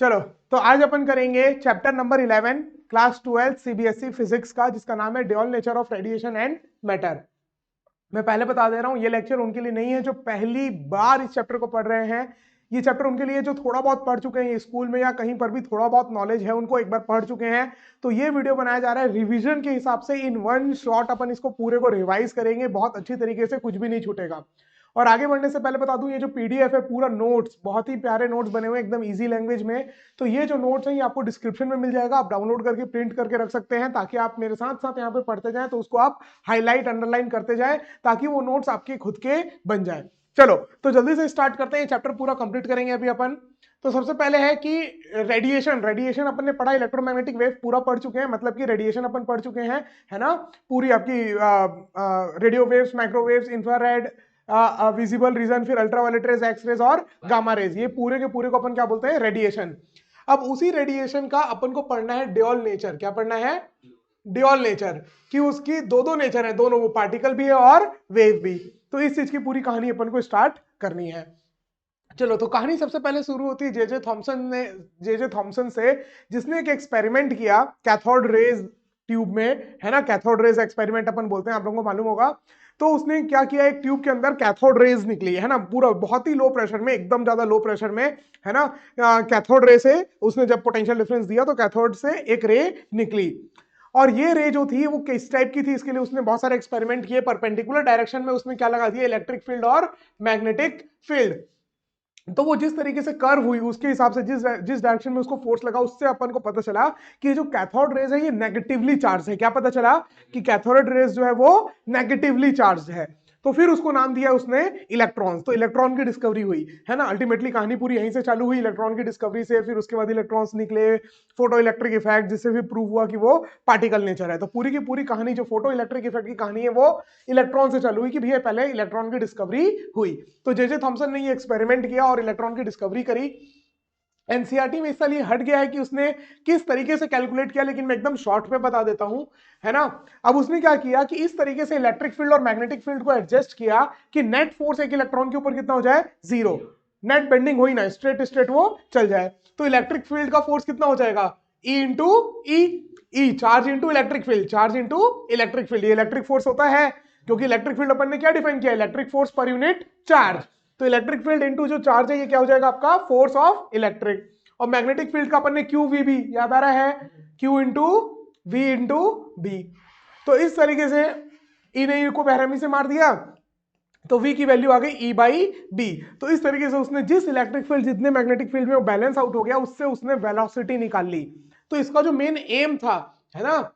चलो, तो आज अपन करेंगे chapter number 11 class 12 CBSE physics का, जिसका नाम है dual nature of radiation and matter. मैं पहले बता दे रहा हूं, ये लेक्चर उनके लिए नहीं है जो पहली बार इस चैप्टर को पढ़ रहे हैं। ये चैप्टर उनके लिए जो थोड़ा बहुत पढ़ चुके हैं स्कूल में या कहीं पर भी थोड़ा बहुत नॉलेज है उनको, एक बार पढ़ चुके हैं। तो ये वीडियो बनाया जा रहा है रिवीजन के हिसाब से, इन वन शॉट अपन इसको पूरे को रिवाइज करेंगे बहुत अच्छी तरीके से, कुछ भी नहीं छूटेगा। और आगे बढ़ने से पहले बता दूं, ये जो पीडीएफ है पूरा नोट्स, बहुत ही प्यारे नोट्स बने हुए एकदम इजी लैंग्वेज में। तो ये जो नोट्स है ये आपको डिस्क्रिप्शन में मिल जाएगा, आप डाउनलोड करके प्रिंट करके रख सकते हैं, ताकि आप मेरे साथ साथ यहाँ पे पढ़ते जाएं, तो उसको आप हाईलाइट अंडरलाइन करते जाएं, ताकि वो नोट्स आपके खुद के बन जाए। चलो, तो जल्दी से स्टार्ट करते हैं, चैप्टर पूरा कंप्लीट करेंगे अभी अपन। तो सबसे पहले है कि रेडिएशन रेडिएशन अपन ने पढ़ा, इलेक्ट्रोमैग्नेटिक वेव पूरा पढ़ चुके हैं, मतलब कि रेडिएशन अपन पढ़ चुके हैं, है ना। पूरी आपकी radio waves, microwaves, infrared, visible region, फिर अल्ट्रावायलेट रेज, एक्स रेज और गामा रेज, ये पूरे के पूरे को अपन क्या बोलते हैं, रेडिएशन। अब उसी रेडिएशन का अपन को पढ़ना है ड्यूअल नेचर। क्या पढ़ना है? ड्यूअल नेचर, कि उसकी दो दो नेचर है, दोनों, वो पार्टिकल भी है और वेव भी। तो इस चीज की पूरी कहानी अपन को स्टार्ट करनी है। चलो, तो कहानी सबसे पहले शुरू होती है जे जे थॉमसन से, जिसने एक एक्सपेरिमेंट किया कैथोड रेज ट्यूब में, है ना। कैथोड रेज एक्सपेरिमेंट अपन बोलते हैं, आप लोगों को मालूम होगा। तो उसने क्या किया, एक ट्यूब के अंदर कैथोड रेज निकली, है ना, पूरा बहुत ही लो प्रेशर में, एकदम ज्यादा लो प्रेशर में, है ना। कैथोड रे से उसने जब पोटेंशियल डिफरेंस दिया तो कैथोड से एक रे निकली। और ये रे जो थी वो किस टाइप की थी, इसके लिए उसने बहुत सारे एक्सपेरिमेंट किए। परपेंडिकुलर डायरेक्शन में उसने क्या लगा दिया, इलेक्ट्रिक फील्ड और मैग्नेटिक फील्ड। तो वो जिस तरीके से कर्व हुई उसके हिसाब से, जिस जिस डायरेक्शन में उसको फोर्स लगा, उससे अपन को पता चला कि जो कैथोड रेज है ये नेगेटिवली चार्ज है। क्या पता चला? कि कैथोड रेज जो है वो नेगेटिवली चार्ज है। तो फिर उसको नाम दिया उसने इलेक्ट्रॉन्स। तो इलेक्ट्रॉन की डिस्कवरी हुई, है ना। अल्टीमेटली कहानी पूरी यहीं से चालू हुई, इलेक्ट्रॉन की डिस्कवरी से। फिर उसके बाद इलेक्ट्रॉन्स निकले, फोटो इलेक्ट्रिक इफेक्ट, जिससे भी प्रूव हुआ कि वो पार्टिकल नेचर है। तो पूरी की पूरी कहानी जो फोटो इलेक्ट्रिक इफेक्ट की कहानी है वो इलेक्ट्रॉन से चालू हुई, कि भैया पहले इलेक्ट्रॉन की डिस्कवरी हुई। तो जे थॉमसन ने ये एक्सपेरिमेंट किया और इलेक्ट्रॉन की डिस्कवरी करी। एनसीईआरटी में इस साल ये हट गया है कि उसने किस तरीके से कैलकुलेट किया, लेकिन मैं एकदम शॉर्ट में बता देता हूं, है ना। अब उसने क्या किया कि इस तरीके से इलेक्ट्रिक फील्ड और मैग्नेटिक फील्ड को एडजस्ट किया कि नेट फोर्स एक इलेक्ट्रॉन के ऊपर कितना हो जाए, जीरो। नेट बेंडिंग हो ही ना, स्ट्रेट स्ट्रेट वो चल जाए। तो इलेक्ट्रिक फील्ड का फोर्स कितना हो जाएगा, E into E. E charge into electric field, charge into electric field, ये इलेक्ट्रिक फोर्स होता है। क्योंकि इलेक्ट्रिक फील्ड अपन ने क्या डिफाइन किया, electric force per unit charge. तो इलेक्ट्रिक फील्ड इंटू जो चार्ज है ये क्या हो जाएगा आपका, फोर्स ऑफ इलेक्ट्रिक। और मैग्नेटिक फील्ड का अपन ने क्यू वी भी याद आ रहा है, Q into V into B. तो इस तरीके से ई ने को बहरमी से मार दिया, तो v की वैल्यू आ गई E बाई बी। तो इस तरीके से उसने जिस इलेक्ट्रिक फील्ड जितने मैग्नेटिक फील्ड में वो बैलेंस आउट हो गया, उससे उसने वेलोसिटी निकाल ली। तो इसका जो मेन एम था, है ना,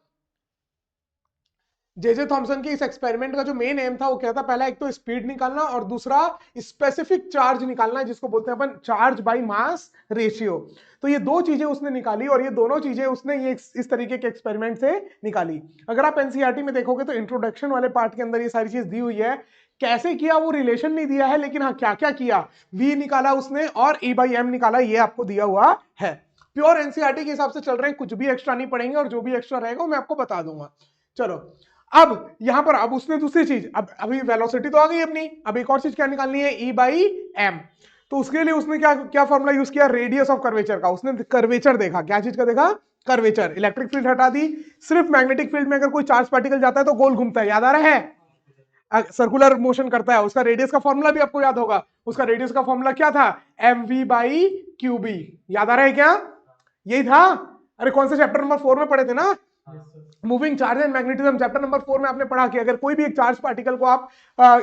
जे थॉमसन के इस एक्सपेरिमेंट का जो मेन एम था वो क्या था, पहला एक तो स्पीड निकालना और दूसरा स्पेसिफिक चार्ज निकालना, जिसको बोलते हैं अपन चार्ज बाय मास रेशियो। तो ये दो चीजें उसने निकाली, और ये दोनों चीजें उसने ये इस तरीके के एक्सपेरिमेंट से निकाली। अगर आप एनसीईआरटी में देखोगे तो इंट्रोडक्शन वाले पार्ट के अंदर ये सारी चीज दी हुई है। कैसे किया वो रिलेशन नहीं दिया है, लेकिन हाँ क्या क्या किया, वी निकाला उसने और ई बाई एम निकाला, ये आपको दिया हुआ है। प्योर एनसीईआरटी के हिसाब से चल रहे हैं, कुछ भी एक्स्ट्रा नहीं पढ़ेंगे, और जो भी एक्स्ट्रा रहेगा मैं आपको बता दूंगा। चलो, अब यहां पर अब उसने दूसरी चीज, अब अभी वेलोसिटी तो आ गई अपनी, अब एक और चीज क्या निकालनी है, ई बाई एम। तो उसके लिए उसने क्या क्या फॉर्मूला यूज किया, रेडियस ऑफ कर्वेचर का। उसने कर्वेचर देखा, क्या चीज का देखा, कर्वेचर। इलेक्ट्रिक फील्ड हटा दी, सिर्फ मैग्नेटिक फील्ड में अगर कोई चार्ज पार्टिकल जाता है तो गोल घूमता है, याद आ रहा है, सर्कुलर मोशन करता है। उसका रेडियस का फॉर्मूला भी आपको याद होगा, उसका रेडियस का फॉर्मूला क्या था, M V by Q B. याद आ रहा है क्या, यही था। अरे कौन से चैप्टर नंबर 4 में पढ़े थे ना, moving charge and magnetism, chapter number 4 में आपने पढ़ा कि अगर कोई भी एक चार्ज पार्टिकल को आप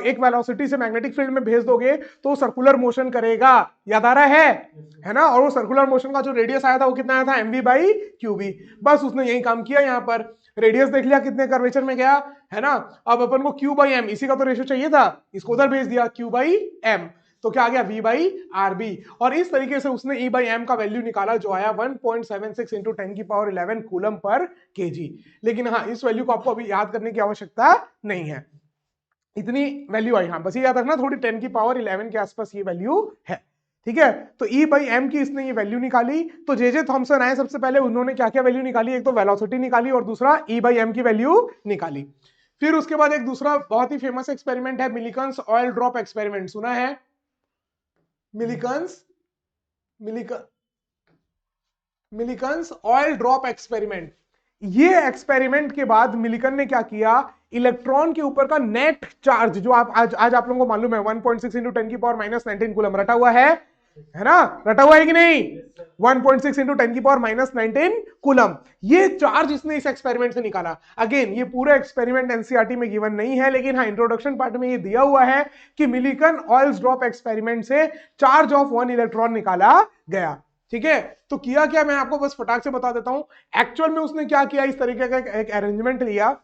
एक वेलोसिटी से मैग्नेटिक फील्ड में भेज दोगे तो सर्कुलर मोशन करेगा। याद आ रहा है ना। और वो सर्कुलर मोशन का जो रेडियस आया था वो कितना आया था, एमवी बाई क्यूबी। बस उसने यही काम किया, यहां पर रेडियस देख लिया कितने कर्वेचर में गया, है ना। अब अपन को क्यू बाई एम, इसी का तो रेशियो चाहिए था, इसको उधर भेज दिया, क्यू बाई एम। तो क्या आ गया, v बाई आर बी। और इस तरीके से उसने e बाई एम का वैल्यू निकाला, जो आया 1.76 इंटू 10⁻11 कूलम पर केजी। लेकिन हाँ, इस वैल्यू को आपको अभी याद करने की आवश्यकता नहीं है, इतनी वैल्यू आई। हाँ, बस ये याद रखना, थोड़ी 10⁻11 के आसपास ये वैल्यू है, ठीक है। तो ई बाई एम की इसने ये वैल्यू निकाली। तो जे थॉमसन आए, सबसे पहले उन्होंने क्या क्या वैल्यू निकाली, एक तो वेलोसिटी निकाली और दूसरा ई बाई एम की वैल्यू निकाली। फिर उसके बाद एक दूसरा बहुत ही फेमस एक्सपेरिमेंट है, मिलिकन्स ऑयल ड्रॉप एक्सपेरिमेंट, सुना है, Millikan's, Millikan Millikan's oil drop experiment. ये एक्सपेरिमेंट के बाद मिलिकन ने क्या किया, इलेक्ट्रॉन के ऊपर का नेट चार्ज जो आप आज आप लोगों को मालूम है 1.6 इंटू 10 की पावर माइनस 19 कूलम रटा हुआ है ना, रटा हुआ है कि नहीं, 1.6 इंटू 10 की पावर माइनस 19 कूलम। ये चार्ज इसने इस एक्सपेरिमेंट से निकाला। अगेन ये पूरा एक्सपेरिमेंट एनसीईआरटी में गिवन नहीं है, लेकिन हाँ इंट्रोडक्शन पार्ट में ये दिया हुआ है कि मिलिकन ऑयल्स ड्रॉप एक्सपेरिमेंट से चार्ज ऑफ 1 इलेक्ट्रॉन निकाला गया। ठीक है, तो किया क्या, मैं आपको बस फटाक से बता देता हूं। एक्चुअल में उसने क्या किया, इस तरीके का एक अरेंजमेंट लिया,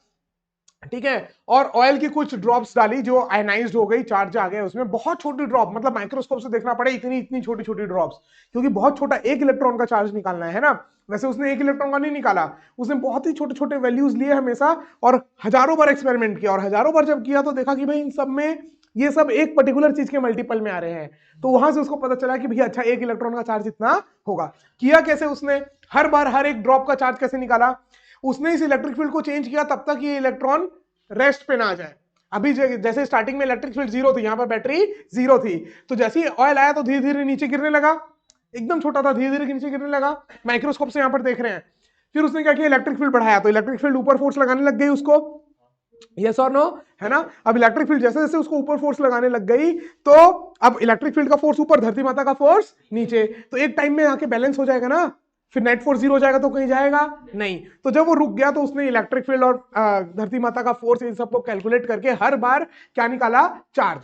ठीक है, और ऑयल की कुछ ड्रॉप्स डाली जो आयनाइज्ड हो गई, चार्ज आ गया उसमें, बहुत छोटी ड्रॉप, मतलब माइक्रोस्कोप से देखना पड़े इतनी इतनी छोटी छोटी ड्रॉप्स, क्योंकि बहुत छोटा एक इलेक्ट्रॉन का चार्ज निकालना है ना। वैसे उसने एक इलेक्ट्रॉन का नहीं निकाला, उसने बहुत ही छोटे छोटे वैल्यूज लिए हमेशा, और हजारों बार एक्सपेरिमेंट किया, और हजारों बार जब किया तो देखा कि भाई इन सब में ये सब एक पर्टिकुलर चीज के मल्टीपल में आ रहे हैं। तो वहां से उसको पता चला कि भैया अच्छा एक इलेक्ट्रॉन का चार्ज इतना होगा। किया कैसे उसने, हर बार हर एक ड्रॉप का चार्ज कैसे निकाला, उसने इस इलेक्ट्रिक फील्ड को चेंज किया तब तक ये इलेक्ट्रॉन रेस्ट पे ना आ जाए। अभी जैसे स्टार्टिंग में इलेक्ट्रिक फील्ड जीरो थी, यहां पर बैटरी जीरो थी, तो जैसे ही ऑयल आया तो धीरे धीरे नीचे गिरने लगा, एकदम छोटा था, धीरे धीरे नीचे गिरने लगा, माइक्रोस्कोप से यहां पर देख रहे हैं। फिर उसने क्या किया, इलेक्ट्रिक फील्ड बढ़ाया, तो इलेक्ट्रिक फील्ड ऊपर फोर्स लगाने लग गई उसको, यस और नो, है ना। अब इलेक्ट्रिक फील्ड जैसे जैसे उसको ऊपर फोर्स लगाने लग गई, तो अब इलेक्ट्रिक फील्ड का फोर्स ऊपर, धरती माता का फोर्स नीचे, तो एक टाइम में आके बैलेंस हो जाएगा ना, फिर नेट फोर्स जीरो हो जाएगा तो कहीं जाएगा नहीं। तो जब वो रुक गया तो उसने इलेक्ट्रिक फील्ड और धरती माता का फोर्स इन सबको कैलकुलेट करके हर बार क्या निकाला, चार्ज।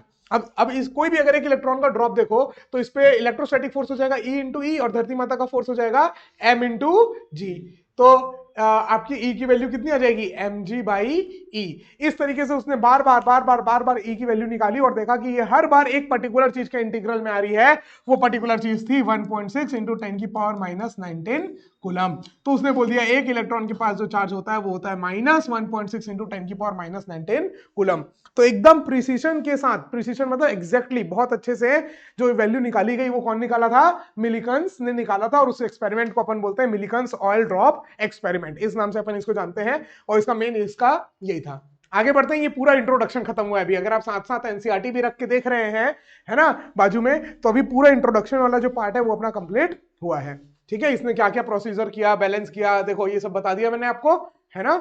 अब इस कोई भी अगर एक इलेक्ट्रॉन का ड्रॉप देखो तो इस पे इलेक्ट्रोस्टैटिक फोर्स हो जाएगा E इंटू ई, और धरती माता का फोर्स हो जाएगा M इंटू जी। तो आपकी E की वैल्यू कितनी आ जाएगी, mg बाई ई। इस तरीके से उसने बार बार E की वैल्यू निकाली और देखा कि ये हर बार एक पर्टिकुलर चीज के इंटीग्रल में आ रही है। वो पर्टिकुलर चीज थी 1.6 इंटू 10 की पावर माइनस 19 कूलम। तो उसने बोल दिया एक इलेक्ट्रॉन के पास जो चार्ज होता है वो होता है माइनस 1.6 इंटू 10 की पावर माइनस 19 कूलम। तो एकदम प्रिसीशन के साथ, प्रिसीशन मतलब एग्जैक्टली बहुत अच्छे से जो वैल्यू निकाली गई वो कौन निकाला था, मिलिकन्स ने निकाला था। और उस एक्सपेरिमेंट को अपन बोलते हैं मिलिकन्स ऑयल ड्रॉप एक्सपेरिमेंट, इस नाम से अपन इसको जानते हैं। और इसका मेन इसका यही था। आगे बढ़ते हैं, ये पूरा इंट्रोडक्शन खत्म हुआ है अभी। अगर आप साथ साथ एनसीईआरटी भी रख के देख रहे हैं, है ना, बाजू में, तो अभी पूरा इंट्रोडक्शन वाला जो पार्ट है वो अपना कंप्लीट हुआ है। ठीक है, इसने क्या क्या प्रोसीजर किया, बैलेंस किया, देखो ये सब बता दिया मैंने आपको, है ना।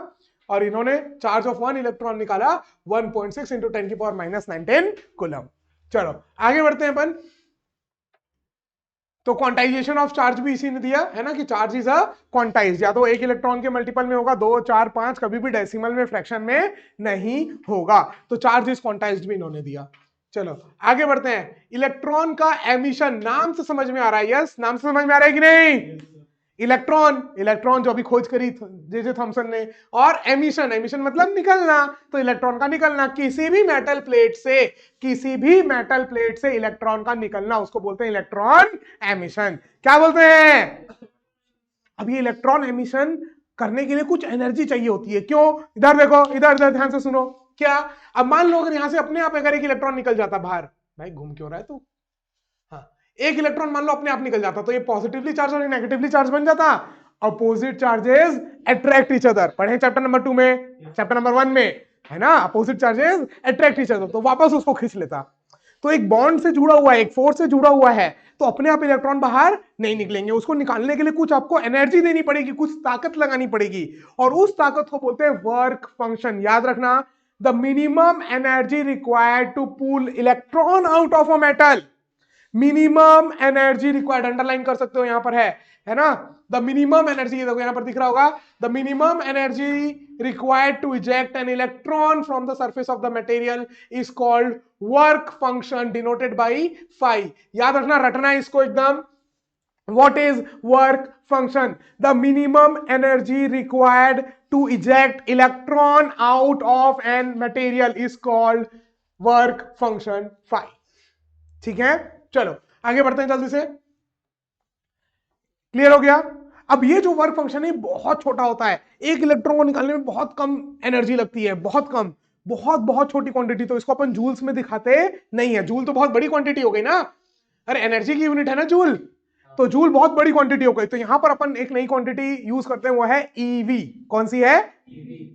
और इन्होंने चार्ज ऑफ 1 इलेक्ट्रॉन निकाला 1.6 इंटू 10 की पावर माइनस 19 कूलम। चलो आगे बढ़ते हैं अपन। तो क्वांटाइजेशन ऑफ चार्ज भी इसी ने दिया है ना, कि चार्ज इज अ क्वांटाइज, या तो एक इलेक्ट्रॉन के मल्टीपल में होगा, 2 4 5, कभी भी डेसिमल में, फ्रैक्शन में नहीं होगा। तो चार्ज इज क्वांटाइज्ड भी इन्होंने दिया। चलो आगे बढ़ते हैं। इलेक्ट्रॉन का एमिशन, नाम से समझ में आ रहा है, यस, नाम से समझ में आ रहा है कि नहीं। इलेक्ट्रॉन जो अभी खोज करी जे थॉमसन ने, और एमिशन, एमिशन मतलब निकलना, तो इलेक्ट्रॉन का निकलना किसी भी मेटल प्लेट से, किसी भी मेटल प्लेट से इलेक्ट्रॉन का निकलना, उसको बोलते हैं इलेक्ट्रॉन एमिशन। क्या बोलते हैं। अब ये इलेक्ट्रॉन एमिशन करने के लिए कुछ एनर्जी चाहिए होती है, क्यों, इधर देखो, इधर इधर ध्यान से सुनो। क्या, अब मान लो अगर यहां से अपने आप अगर एक इलेक्ट्रॉन निकल जाता बाहर, भाई घूम क्यों रहा है तू, हाँ, एक इलेक्ट्रॉन मान लो अपने आप निकल जाता, तो ये पॉजिटिवली चार्ज और नेगेटिवली चार्ज बन जाता। Opposite charges attract each other, पढ़े चैप्टर नंबर 2 में, चैप्टर नंबर 1 में, है ना, opposite charges attract each other, तो वापस उसको खींच लेता। तो एक बॉन्ड से जुड़ा हुआ है, एक फोर्स से जुड़ा हुआ है, तो अपने आप इलेक्ट्रॉन बाहर नहीं निकलेंगे, उसको निकालने के लिए कुछ आपको एनर्जी देनी पड़ेगी, कुछ ताकत लगानी पड़ेगी, और उस ताकत को बोलते हैं वर्क फंक्शन। याद रखना, the minimum energy required to pull electron out of a metal, minimum energy required, underline कर सकते हो, यहां पर है ना, द मिनिमम एनर्जी, देखो यहां पर दिख रहा होगा, the minimum energy required to eject an electron from the surface of the material is called work function, denoted by phi. याद रखना, रटना इसको एकदम। What is work function? The minimum energy required to eject electron out of an material is called work function phi. ठीक है, चलो आगे बढ़ते हैं जल्दी से। क्लियर हो गया। अब ये जो वर्क फंक्शन है बहुत छोटा होता है, एक इलेक्ट्रॉन को निकालने में बहुत कम एनर्जी लगती है, बहुत कम, बहुत बहुत छोटी क्वांटिटी, तो इसको अपन जूल्स में दिखाते नहीं है। जूल तो बहुत बड़ी क्वांटिटी हो गई ना, अरे एनर्जी की यूनिट है ना जूल, तो जूल बहुत बड़ी क्वांटिटी हो गई। तो यहां पर अपन एक नई क्वांटिटी यूज करते हैं, वो है ईवी। कौन सी है,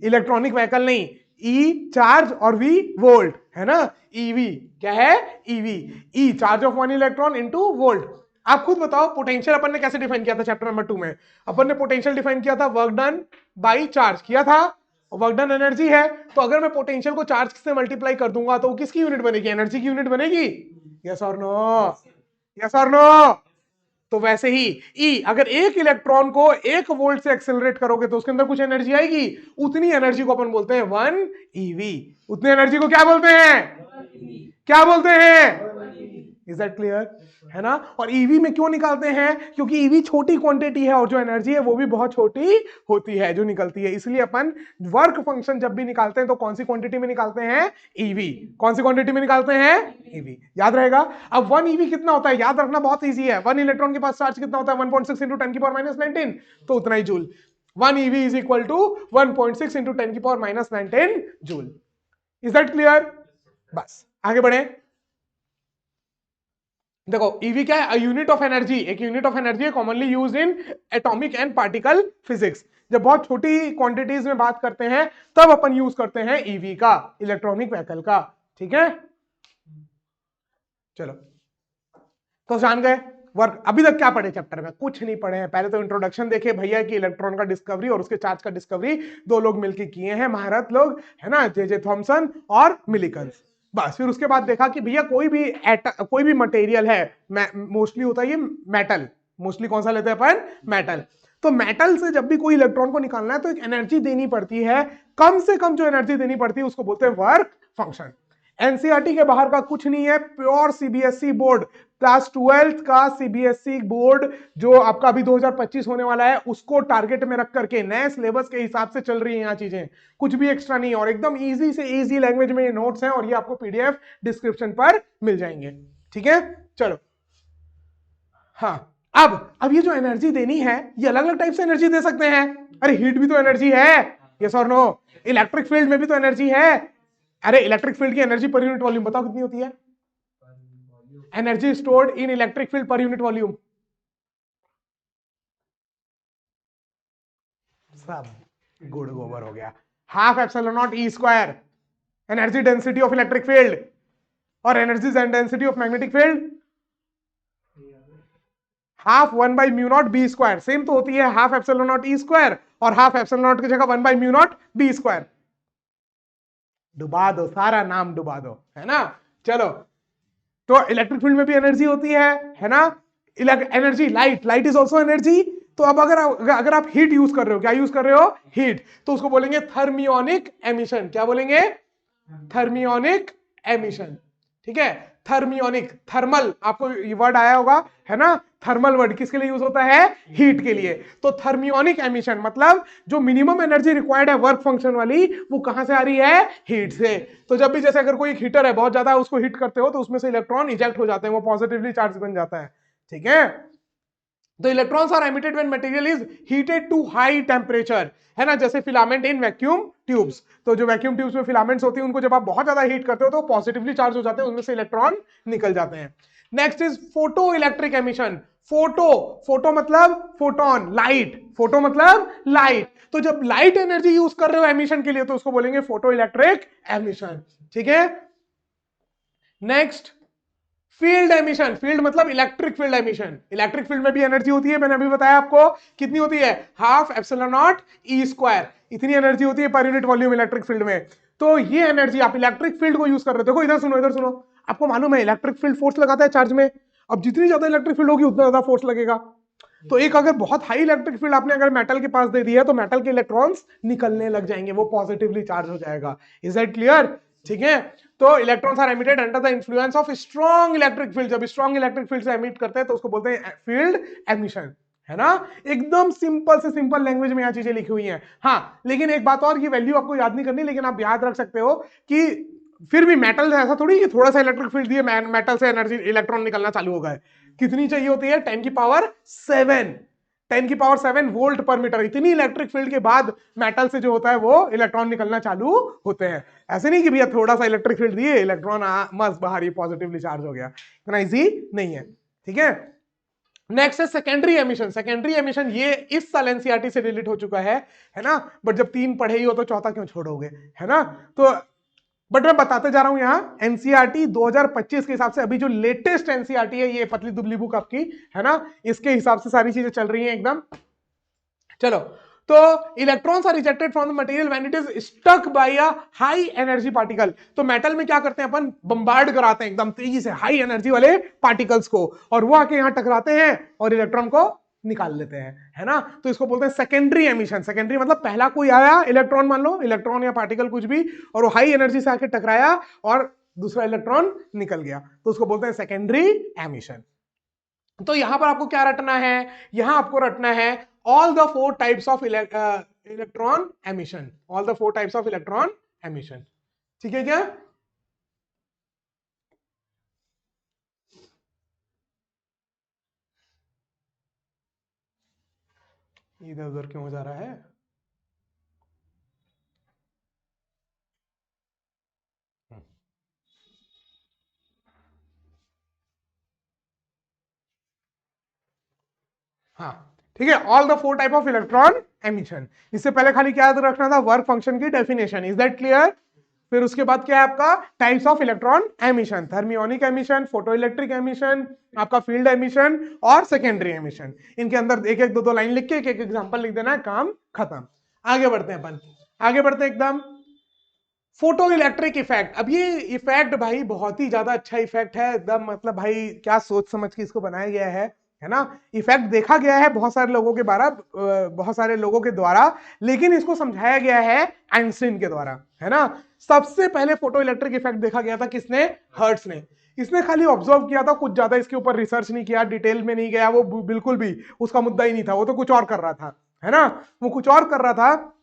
इलेक्ट्रॉनिक व्हीकल नहीं, ई चार्ज और वी वोल्ट, है ना, ईवी क्या है, EV, E charge of 1 electron into volt. आप खुद बताओ पोटेंशियल अपन ने कैसे डिफाइन किया था चैप्टर नंबर 2 में। अपन ने पोटेंशियल डिफाइन किया था वर्क डन बाई चार्ज किया था, वर्क डन एनर्जी है। तो अगर मैं पोटेंशियल को चार्ज से मल्टीप्लाई कर दूंगा तो किसकी यूनिट बनेगी, एनर्जी की यूनिट बनेगी। यस और नो, यस और नो। तो वैसे ही ई, अगर एक इलेक्ट्रॉन को 1 वोल्ट से एक्सेलरेट करोगे तो उसके अंदर कुछ एनर्जी आएगी, उतनी एनर्जी को अपन बोलते हैं 1 ईवी। उतनी एनर्जी को क्या बोलते हैं, क्या बोलते हैं। इज दैट क्लियर, है ना। और ईवी में क्यों निकालते हैं, क्योंकि ईवी छोटी क्वांटिटी है और जो एनर्जी है वो भी बहुत छोटी होती है जो निकलती है। इसलिए अपन वर्क फंक्शन जब भी निकालते हैं तो कौन सी क्वांटिटी में निकालते हैं, ईवी। कौन सी क्वांटिटी में निकालते हैं, ईवी। याद रहेगा। अब 1 ईवी कितना होता है, याद रखना बहुत ईजी है। 1 इलेक्ट्रॉन के पास चार्ज कितना होता है, 1.6 इंटू 10 की पावर माइनस 19, तो उतना ही joule. 1 eV is equal to 1.6 into 10 की power minus 19 joule. Is that clear. बस आगे बढ़े। देखो ईवी क्या है, यूनिट ऑफ एनर्जी। एक यूनिट ऑफ एनर्जी है commonly used in atomic and particle physics. जब बहुत छोटी क्वांटिटीज में बात करते हैं तब अपन यूज करते हैं ईवी का, इलेक्ट्रॉनिक व्हीकल का। ठीक है, चलो तो जान गए वर्क। अभी तक क्या पढ़े चैप्टर में, कुछ नहीं पढ़े हैं। पहले तो इंट्रोडक्शन देखे भैया की इलेक्ट्रॉन का डिस्कवरी और उसके चार्ज का डिस्कवरी 2 लोग मिलकर किए हैं, महारत लोग, है ना, जे थॉमसन और मिलिकन्स। बस फिर उसके बाद देखा कि भैया कोई भी मटेरियल है, मोस्टली होता है ये मेटल, मोस्टली कौन सा लेते हैं अपन, मेटल। तो मेटल से जब भी कोई इलेक्ट्रॉन को निकालना है तो एक एनर्जी देनी पड़ती है, कम से कम जो एनर्जी देनी पड़ती है उसको बोलते हैं वर्क फंक्शन। एनसीईआरटी के बाहर का कुछ नहीं है, प्योर सीबीएसई बोर्ड, क्लास 12 का सीबीएसई बोर्ड जो आपका अभी 2025 होने वाला है उसको टारगेट में रख करके नए सिलेबस के हिसाब से चल रही है यहाँ चीजें, कुछ भी एक्स्ट्रा नहीं है। और एकदम इजी से इजी लैंग्वेज में ये नोट्स हैं और ये आपको पीडीएफ डिस्क्रिप्शन पर मिल जाएंगे। ठीक है, चलो। हाँ, अब ये जो एनर्जी देनी है ये अलग अलग टाइप से एनर्जी दे सकते हैं। अरे हीट भी तो एनर्जी है, यस और नो। इलेक्ट्रिक फील्ड में भी तो एनर्जी है। अरे इलेक्ट्रिक फील्ड की एनर्जी पर यूनिट वॉल्यूम बताओ कितनी होती है, energy stored in electric field per unit volume. सब गुड़ गोबर हो गया। Half epsilon naught E square energy density of electric field, और energy density of magnetic field half 1 by mu naught B square. Same तो होती है, half epsilon naught E square और हाफ एप्सिलॉन नॉट की जगह 1 by mu naught B square. डुबा दो, सारा नाम डुबा दो, है ना। चलो, तो इलेक्ट्रिक फील्ड में भी एनर्जी होती है ना। Energy, light is also energy. तो अब अगर आप हीट यूज कर रहे हो, क्या यूज कर रहे हो, हीट, तो उसको बोलेंगे थर्मियोनिक एमिशन। क्या बोलेंगे, थर्मियोनिक एमिशन। ठीक है, थर्मियोनिक, थर्मल, आपको ये वर्ड आया होगा, है ना। थर्मल वर्ड किसके लिए यूज होता है, हीट के लिए। तो थर्मियोनिक एमिशन मतलब जो मिनिमम एनर्जी रिक्वायर्ड है वर्क फंक्शन वाली, वो कहां से आ रही है, हीट से। तो जब भी जैसे अगर कोई हीटर है बहुत ज्यादा, उसको हीट करते हो तो उसमें से इलेक्ट्रॉन इजेक्ट हो जाते हैं, वो पॉजिटिवली चार्ज बन जाता है। ठीक है, तो electrons are emitted when material is heated to high temperature, है ना। जैसे फिलामेंट इन वैक्यूम ट्यूब्स, तो जो वैक्यूम ट्यूब्स में फिलामेंट्स होती हैं उनको जब आप बहुत ज्यादा हीट करते हो तो पॉजिटिवली चार्ज हो जाते हैं, उनमें से इलेक्ट्रॉन निकल जाते हैं। Next is photo electric emission. Photo मतलब फोटोन, लाइट, फोटो मतलब लाइट। तो जब लाइट एनर्जी यूज कर रहे हो एमिशन के लिए तो उसको बोलेंगे फोटो इलेक्ट्रिक एमिशन। ठीक है, नेक्स्ट फील्ड एमिशन। फील्ड मतलब electric field emission. Electric field में भी एनर्जी होती है, मैंने अभी बताया आपको कितनी होती है, half epsilon naught E square, इतनी एनर्जी होती है पर यूनिट वॉल्यूम इलेक्ट्रिक फील्ड में। तो ये एनर्जी आप इलेक्ट्रिक फील्ड को यूज कर रहे हो। देखो इधर सुनो, इधर सुनो, आपको मालूम है इलेक्ट्रिक फील्ड फोर्स लगाता है चार्ज में। अब जितनी ज्यादा इलेक्ट्रिक फील्ड होगी उतना ज्यादा फोर्स लगेगा। तो एक अगर बहुत हाई इलेक्ट्रिक फील्ड आपने अगर मेटल के पास दे दी है तो मेटल के इलेक्ट्रॉन्स निकलने लग जाएंगे, वो पॉजिटिवली चार्ज हो जाएगा। Is that clear. ठीक है, तो electrons are emitted under the influence of strong electric field. जब स्ट्रॉन्ग इलेक्ट्रिक फील्ड से एमिट करते हैं तो उसको बोलते हैं फील्ड एमिशन, है ना। एकदम सिंपल से सिंपल लैंग्वेज में यहां चीजें लिखी हुई हैं। हाँ, लेकिन एक बात और, ये वैल्यू आपको याद नहीं करनी, लेकिन आप याद रख सकते हो कि फिर भी मेटल ऐसा थोड़ी कि थोड़ा सा इलेक्ट्रिक फील्ड दिए मेटल से एनर्जी इलेक्ट्रॉन निकलना चालू हो गए। कितनी चाहिए होती है, 10 की पावर 7, 10 की पावर 7 वोल्ट पर मीटर। इतनी इलेक्ट्रिक फील्ड के बाद मेटल से जो होता है वो इलेक्ट्रॉन निकलना चालू होते हैं। ऐसे नहीं कि भैया थोड़ा सा इलेक्ट्रिक फील्ड दिए इलेक्ट्रॉन मस्त बाहर ही पॉजिटिवली चार्ज हो गया, इतना इजी नहीं है। ठीक है, नेक्स्ट है सेकेंडरी एमिशन। सेकेंडरी एमिशन ये इस साल एनसीईआरटी से रिलेट हो चुका है ना। बट जब 3 पढ़े ही हो तो चौथा क्यों छोड़ोगे, है ना। तो बट मैं बताते जा रहा हूं यहां एनसीईआरटी 2025 के हिसाब से, अभी जो लेटेस्ट एनसीईआरटी है, ये पतली दुबली बुक आपकी है ना, इसके हिसाब से सारी चीजें चल रही हैं एकदम। चलो, तो electrons are rejected from the material when it is stuck by a high energy particle. तो मेटल में क्या करते हैं अपन, बम्बार्ड कराते हैं एकदम तेजी से हाई एनर्जी वाले पार्टिकल्स को, और वो आके यहां टकराते हैं और इलेक्ट्रॉन को निकाल लेते हैं, है ना। तो इसको बोलते हैं सेकेंडरी एमिशन। सेकेंडरी मतलब पहला कोई आया इलेक्ट्रॉन, मान लो इलेक्ट्रॉन या पार्टिकल कुछ भी, और वो हाई एनर्जी से आके टकराया और दूसरा इलेक्ट्रॉन निकल गया, तो उसको बोलते हैं सेकेंडरी एमिशन। तो यहां पर आपको क्या रटना है, यहां आपको रटना है all the 4 types of electron emission, all the 4 types of electron emission. ठीक है क्या? इधर उधर क्यों जा रहा है? हाँ ठीक है, all the 4 type of electron emission. इससे पहले खाली क्या याद रखना था, वर्क फंक्शन की डेफिनेशन, इज दैट क्लियर? फिर उसके बाद क्या है आपका, types of electron emission, thermionic emission, photoelectric emission, आपका फील्ड एमिशन और सेकेंडरी एमिशन। इनके अंदर एक एक दो दो लाइन लिख के एक एक एग्जांपल लिख देना है, काम खत्म। आगे बढ़ते हैं अपन, आगे बढ़ते हैं एकदम। Photo electric effect. अब ये इफेक्ट भाई बहुत ही ज्यादा अच्छा इफेक्ट है एकदम, मतलब भाई क्या सोच समझ के इसको बनाया गया है ना। इफेक्ट देखा गया है बहुत सारे लोगों के द्वारा, लेकिन इसको समझाया गया है आइंस्टीन के द्वारा, है ना। सबसे पहले फोटो इलेक्ट्रिक इफेक्ट देखा गया था किसने, हर्ट्ज ने। इसने खाली ऑब्जर्व किया था, कुछ ज्यादा इसके ऊपर रिसर्च नहीं किया, डिटेल में नहीं गया, वो बिल्कुल भी उसका मुद्दा ही नहीं था, वो तो कुछ और कर रहा था, है ना। वो कुछ और कर रहा था।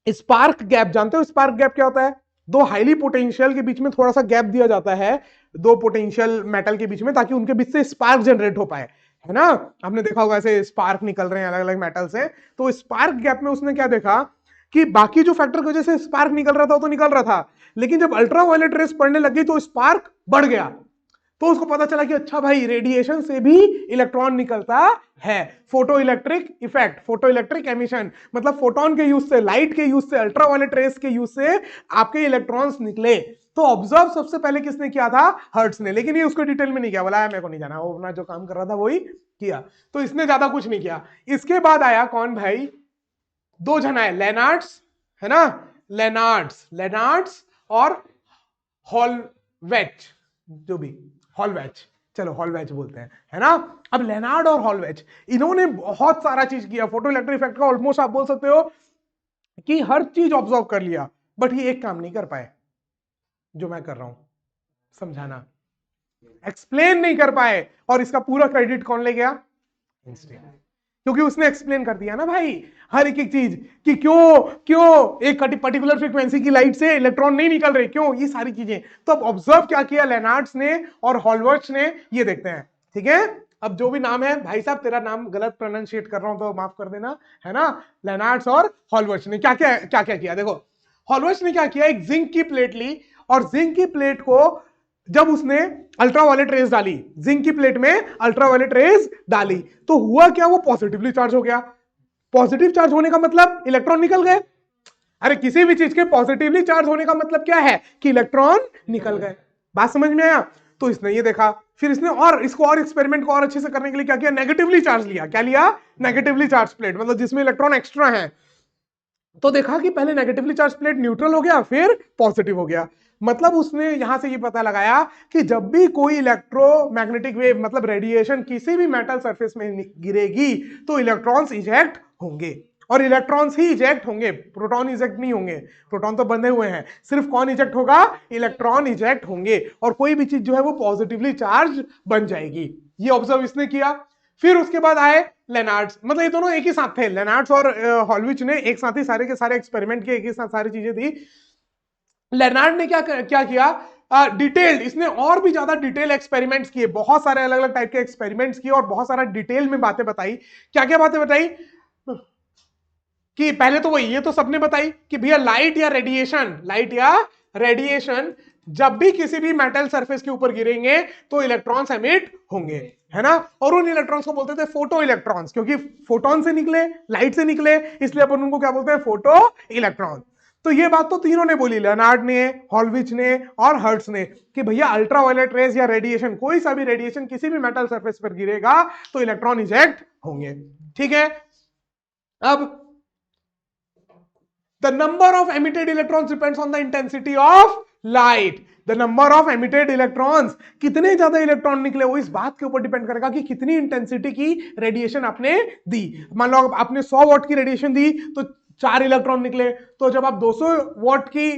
स्पार्क गैप, जानते हो स्पार्क गैप क्या होता है? दो हाईली पोटेंशियल के बीच में थोड़ा सा गैप दिया जाता है, दो पोटेंशियल मेटल के बीच में, ताकि उनके बीच से स्पार्क जनरेट हो पाए, है ना। आपने देखा होगा ऐसे स्पार्क निकल रहे हैं अलग अलग मेटल से। तो स्पार्क गैप में उसने क्या देखा कि बाकी जो फैक्टर की वजह से स्पार्क निकल रहा था वो तो निकल रहा था, लेकिन जब अल्ट्रा वायलेट रेस पड़ने लगी तो स्पार्क बढ़ गया। तो उसको पता चला कि अच्छा भाई, रेडिएशन से भी इलेक्ट्रॉन निकलता है। Photo electric effect, photo electric emission, मतलब फोटोन के यूज से, लाइट के यूज से, अल्ट्रावायलेट रेस के यूज से आपके इलेक्ट्रॉन्स निकले। तो ऑब्जर्व सबसे पहले किसने किया था, हर्ट्ज ने। लेकिन ये उसको डिटेल में नहीं किया, बोला मेरे को नहीं जाना, वो अपना जो काम कर रहा था वही किया, तो इसने ज्यादा कुछ नहीं किया। इसके बाद आया कौन भाई, दो जन आए, लेनार्ड्स, है ना, लेनार्ड्स और हॉलवेच, जो भी हॉलवेच, चलो हॉलवेच बोलते हैं, है ना। अब लेनार्ड और हॉलवेच, इन्होंने बहुत सारा चीज किया फोटो इलेक्ट्रिक इफेक्ट का, ऑलमोस्ट आप बोल सकते हो कि हर चीज ऑब्जर्व कर लिया, बट ये एक काम नहीं कर पाए जो मैं कर रहा हूं, समझाना, एक्सप्लेन नहीं कर पाए। और इसका पूरा क्रेडिट कौन ले गया, आइंस्टीन, क्योंकि उसने एक्सप्लेन कर दिया ना भाई हर एक चीज, कि क्यों क्यों एक पर्टिकुलर फ्रीक्वेंसी की लाइट से इलेक्ट्रॉन नहीं निकल रहे, क्यों, ये सारी चीजें। तो अब ऑब्जर्व क्या किया लेनार्ड्स ने और हॉलवर्ट्स ने, ये देखते हैं, ठीक है। अब जो भी नाम है भाई साहब, तेरा नाम गलत प्रोनाउंशिएट कर रहा हूं तो माफ कर देना, है ना। लेनार्ड्स और हॉलवर्ट्स ने क्या क्या किया, देखो हॉलवर्ट्स ने क्या किया, एक जिंक की प्लेट ली, और जिंक की प्लेट को जब उसने अल्ट्रावायलेट रेज डाली, जिंक की प्लेट में अल्ट्रावायलेट रेज डाली, तो हुआ क्या, वो पॉजिटिवली चार्ज हो गया। पॉजिटिव चार्ज होने का मतलब इलेक्ट्रॉन निकल गए। अरे किसी भी चीज के पॉजिटिवली चार्ज होने का मतलब क्या है, कि इलेक्ट्रॉन निकल गए। बात समझ में आया? तो इसने ये देखा, फिर इसने और इसको और एक्सपेरिमेंट को और अच्छे से करने के लिए क्या किया, नेगेटिवली चार्ज लिया। क्या लिया, नेगेटिवली चार्ज प्लेट, मतलब जिसमें इलेक्ट्रॉन एक्स्ट्रा है। तो देखा कि पहले नेगेटिवली चार्ज प्लेट न्यूट्रल हो गया, फिर पॉजिटिव हो गया। मतलब उसने यहां से ये पता लगाया कि जब भी कोई इलेक्ट्रोमैग्नेटिक वेव, मतलब रेडिएशन किसी भी मेटल सरफेस में गिरेगी, तो इलेक्ट्रॉन्स इजेक्ट होंगे, और इलेक्ट्रॉन्स ही इजेक्ट होंगे, प्रोटॉन इजेक्ट नहीं होंगे। प्रोटॉन तो बंधे हुए हैं, सिर्फ कौन इजेक्ट होगा, इलेक्ट्रॉन इजेक्ट होंगे, और कोई भी चीज जो है वो पॉजिटिवली चार्ज बन जाएगी। ये ऑब्जर्व इसने किया। फिर उसके बाद आए लेनार्ड्स, मतलब ये दोनों एक ही साथ थे, लेनार्ड्स और हॉलविच ने एक साथ ही सारे के सारे एक्सपेरिमेंट किए, एक ही साथ सारी चीजें थी। लेनार्ड ने क्या किया, डिटेल्ड, इसने और भी ज्यादा डिटेल एक्सपेरिमेंट्स किए, बहुत सारे अलग अलग टाइप के एक्सपेरिमेंट्स किए, और बहुत सारा डिटेल में बातें बताई। क्या क्या बातें बताई, कि पहले तो वही, ये तो सबने बताई कि भैया लाइट या रेडिएशन जब भी किसी भी मेटल सरफेस के ऊपर गिरेंगे तो इलेक्ट्रॉन्स एमिट होंगे, है ना। और उन इलेक्ट्रॉन्स को बोलते थे फोटो इलेक्ट्रॉन्स, क्योंकि फोटोन से निकले, लाइट से निकले, इसलिए अपन उनको क्या बोलते हैं, फोटो इलेक्ट्रॉन। तो ये बात तो तीनों ने बोली, लेनार्ड ने, हॉलविच ने और हर्ट्ज ने, कि भैया अल्ट्रावायलेट रेज या रेडिएशन, कोई सा भी रेडिएशन किसी भी मेटल सरफेस पर गिरेगा तो इलेक्ट्रॉन इजेक्ट होंगे। ठीक है, अब the number of emitted electrons depends on the intensity of light. The number of emitted electrons, कितने ज्यादा इलेक्ट्रॉन निकले वो इस बात के ऊपर डिपेंड करेगा कि कितनी इंटेंसिटी की रेडिएशन आपने दी। मान लो आपने 100 वॉट की रेडिएशन दी तो 4 इलेक्ट्रॉन निकले, तो जब आप 200 वॉट की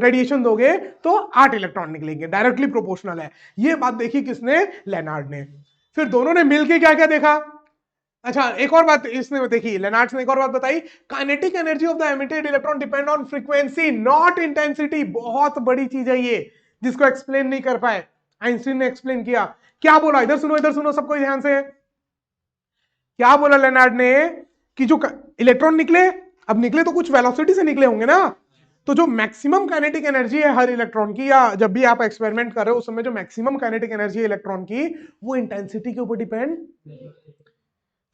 रेडिएशन दोगे तो 8 इलेक्ट्रॉन निकलेंगे, डायरेक्टली प्रोपोर्शनल है। ये बात देखी किसने? लेनार्ड ने। फिर दोनों ने मिलकर क्या क्या देखा? अच्छा, एक और बात इसने देखी, लेनार्ड ने एक और बात बताई, kinetic energy of the emitted electron depend on frequency not intensity. बहुत बड़ी चीज है ये, जिसको एक्सप्लेन नहीं कर पाए, आइंस्टीन ने एक्सप्लेन किया। क्या बोला? इधर सुनो सबको ध्यान से। क्या बोला लेनार्ड ने? कि जो इलेक्ट्रॉन निकले, अब निकले तो कुछ वेलोसिटी से निकले होंगे ना, तो जो मैक्सिमम काइनेटिक एनर्जी है हर इलेक्ट्रॉन की, या जब भी आप एक्सपेरिमेंट कर रहे हो उस समय जो मैक्सिमम काइनेटिक एनर्जी है इलेक्ट्रॉन की, वो इंटेंसिटी के ऊपर डिपेंड,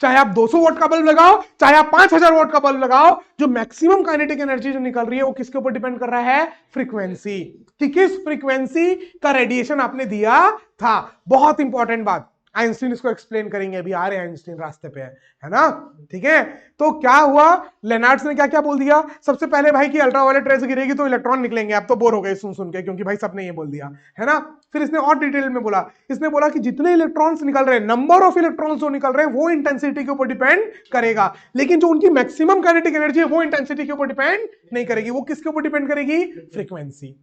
चाहे आप 200 वोट का बल्ब लगाओ, चाहे आप 5000 वोट का बल्ब लगाओ, जो मैक्सिमम काइनेटिक एनर्जी जो निकल रही है वो किसके ऊपर डिपेंड कर रहा है? फ्रीक्वेंसी, कि किस फ्रीक्वेंसी का रेडिएशन आपने दिया था। बहुत इंपॉर्टेंट बात, आइंस्टीन इसको एक्सप्लेन करेंगे, अभी आ रहे हैं आइंस्टीन, रास्ते पे है ना। ठीक है, तो क्या हुआ, लेनार्ड ने क्या क्या बोल दिया? सबसे पहले भाई कि अल्ट्रावायलेट रेज गिरेगी तो इलेक्ट्रॉन निकलेंगे। आप तो बोर हो गए सुन के, क्योंकि भाई सबने ये बोल दिया है ना। फिर इसने और डिटेल में बोला, इसने बोला कि जितने इलेक्ट्रॉन्स निकल रहे हैं, नंबर ऑफ इलेक्ट्रॉन्स जो निकल रहे हैं वो इंटेंसिटी के ऊपर डिपेंड करेगा, लेकिन जो उनकी मैक्सिमम काइनेटिक एनर्जी है वो इंटेंसिटी के ऊपर डिपेंड नहीं करेगी। वो किसके ऊपर डिपेंड करेगी? फ्रीक्वेंसी।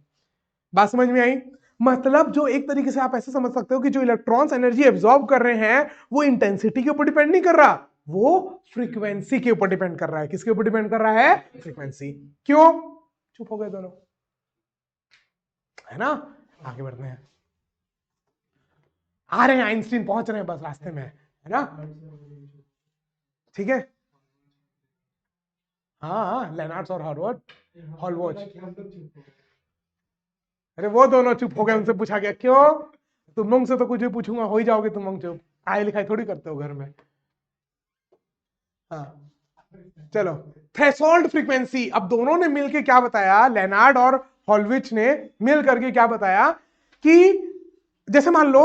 बात समझ में आई? मतलब जो एक तरीके से आप ऐसे समझ सकते हो कि जो इलेक्ट्रॉन्स एनर्जी एब्जॉर्ब कर रहे हैं वो इंटेंसिटी के ऊपर डिपेंड नहीं कर रहा, वो फ्रीक्वेंसी के ऊपर डिपेंड कर रहा है। किसके ऊपर डिपेंड कर रहा है? फ्रीक्वेंसी। क्यों? चुप हो गए दोनों, है ना। आगे बढ़ते हैं, आ रहे हैं आइंस्टीन, पहुंच रहे हैं बस रास्ते में, है ना। ठीक है, हाँ लेनार्ड और हॉलवॉच। अरे वो दोनों चुप हो गए, उनसे पूछा गया क्यों? तुम लोग से तो कुछ भी पूछूंगा हो ही जाओगे तुम लोग चुप, पढ़ाई लिखाई थोड़ी करते हो घर में। हाँ चलो, थ्रेशोल्ड फ्रीक्वेंसी। अब दोनों ने मिलकर क्या बताया, लेनार्ड और हॉलविच ने मिल करके क्या बताया कि जैसे मान लो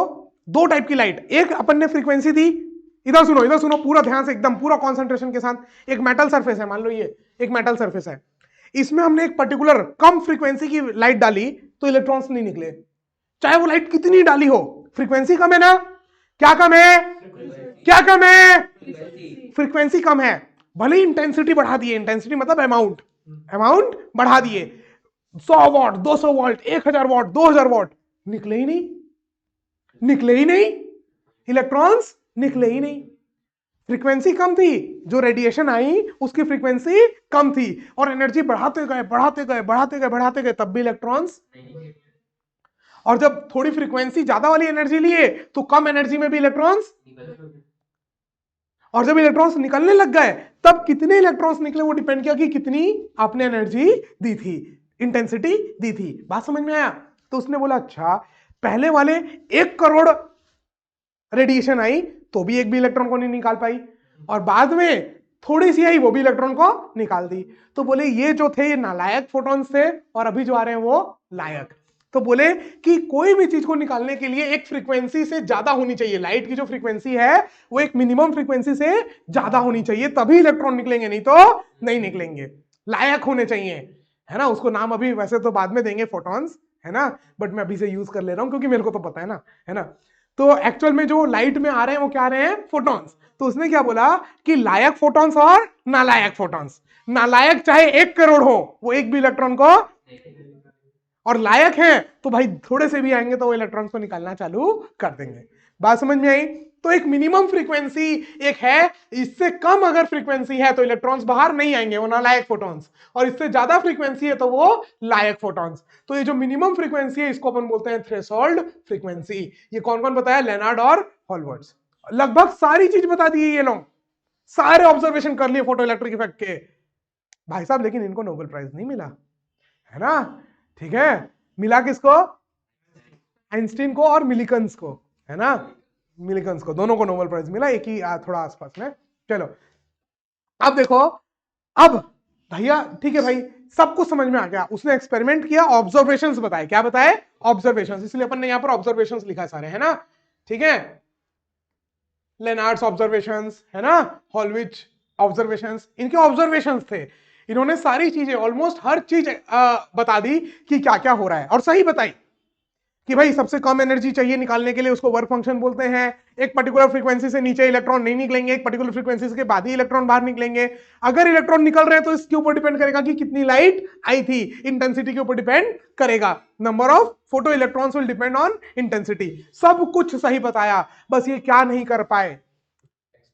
दो टाइप की लाइट, एक अपन ने फ्रीक्वेंसी दी, इधर सुनो पूरा ध्यान से, एकदम पूरा कंसंट्रेशन के साथ। एक मेटल सरफेस है, मान लो ये एक मेटल सरफेस है, इसमें हमने एक पर्टिकुलर कम फ्रीक्वेंसी की लाइट डाली तो इलेक्ट्रॉन्स नहीं निकले, चाहे वो लाइट कितनी डाली हो। फ्रीक्वेंसी कम है ना? क्या कम है? क्या कम है? फ्रीक्वेंसी कम है। भले ही इंटेंसिटी बढ़ा दिए, इंटेंसिटी मतलब अमाउंट बढ़ा दिए, 100 वॉट, 200 वॉट, 1000 वॉट, 2000 वॉट, निकले ही नहीं, इलेक्ट्रॉन्स निकले ही नहीं। फ्रीक्वेंसी कम थी, जो रेडिएशन आई उसकी फ्रीक्वेंसी कम थी, और एनर्जी बढ़ाते गए, तब भी इलेक्ट्रॉन्स। और जब थोड़ी फ्रीक्वेंसी ज्यादा वाली एनर्जी लिए तो कम एनर्जी में भी इलेक्ट्रॉन्स, और जब इलेक्ट्रॉन्स निकलने लग गए तब कितने इलेक्ट्रॉन्स निकले वो डिपेंड किया कि कितनी आपने एनर्जी दी थी, इंटेंसिटी दी थी। बात समझ में आया? तो उसने बोला अच्छा, पहले वाले 1 करोड़ रेडिएशन आई तो भी एक भी इलेक्ट्रॉन को नहीं निकाल पाई, और बाद में थोड़ी सी आई वो भी इलेक्ट्रॉन को निकाल दी। तो बोले ये जो थे ये नालायक फोटॉन्स थे, और अभी जो आ रहे हैं वो लायक। तो बोले कि कोई भी चीज को निकालने के लिए एक फ्रीक्वेंसी से ज्यादा होनी चाहिए, लाइट की जो फ्रीक्वेंसी है वो एक मिनिमम फ्रीक्वेंसी से ज्यादा होनी चाहिए, तभी इलेक्ट्रॉन निकलेंगे, नहीं तो नहीं निकलेंगे। लायक होने चाहिए, है ना। उसको नाम अभी वैसे तो बाद में देंगे फोटॉन्स, है ना, बट मैं अभी से यूज कर ले रहा हूं क्योंकि मेरे को तो पता है ना, है ना। तो एक्चुअल में जो लाइट में आ रहे हैं वो क्या आ रहे हैं? फोटॉन्स। तो उसने क्या बोला कि लायक फोटॉन्स और नालायक फोटॉन्स। नालायक चाहे 1 करोड़ हो, वो एक भी इलेक्ट्रॉन को, और लायक है तो भाई थोड़े से भी आएंगे तो वो इलेक्ट्रॉन्स को निकालना चालू कर देंगे। बात समझ में आई? तो एक मिनिमम फ्रीक्वेंसी एक है, इससे कम अगर फ्रीक्वेंसी है तो इलेक्ट्रॉन्स बाहर नहीं आएंगे, वो नालायक फोटॉन्स, और इससे ज्यादा फ्रीक्वेंसी है तो वो लायक फोटॉन्स। तो ये जो मिनिमम फ्रीक्वेंसी है इसको अपन बोलते हैं थ्रेशोल्ड फ्रीक्वेंसी। ये कौन कौन बताया? लेनार्ड और हॉलवर्ड्स। लगभग सारी चीज बता दी है ये लोग, सारे ऑब्जर्वेशन कर लिए फोटो इलेक्ट्रिक इफेक्ट के भाई साहब, लेकिन इनको नोबेल प्राइज नहीं मिला, है ना। ठीक है, मिला किसको? आइंस्टीन को और मिलिकन्स को, है ना। मिलिकन्स को, दोनों को नोबेल प्राइज मिला, एक ही थोड़ा आसपास में। चलो अब देखो, अब भैया ठीक है भाई, सब कुछ समझ में आ गया। उसने एक्सपेरिमेंट किया, ऑब्जर्वेशंस बताए। क्या बताए? ऑब्जर्वेशंस। इसलिए अपन ने यहां पर ऑब्जर्वेशंस लिखा सारे, है ना? ठीक है, लेनार्ड्स ऑब्जर्वेशंस, है ना, हॉलविच ऑब्जर्वेशंस, इनके ऑब्जर्वेशंस थे। इन्होंने सारी चीजें, ऑलमोस्ट हर चीज बता दी कि क्या क्या हो रहा है, और सही बताई कि भाई सबसे कम एनर्जी चाहिए निकालने के लिए, उसको वर्क फंक्शन बोलते हैं। एक पर्टिकुलर फ्रीक्वेंसी से नीचे इलेक्ट्रॉन नहीं निकलेंगे, एक पर्टिकुलर फ्रीक्वेंसी के बाद ही इलेक्ट्रॉन बाहर निकलेंगे। अगर इलेक्ट्रॉन निकल रहे हैं तो इसके ऊपर डिपेंड करेगा कि कितनी लाइट आई थी, इंटेंसिटी के ऊपर डिपेंड करेगा। Number of photo electrons will depend on intensity. सब कुछ सही बताया, बस ये क्या नहीं कर पाए?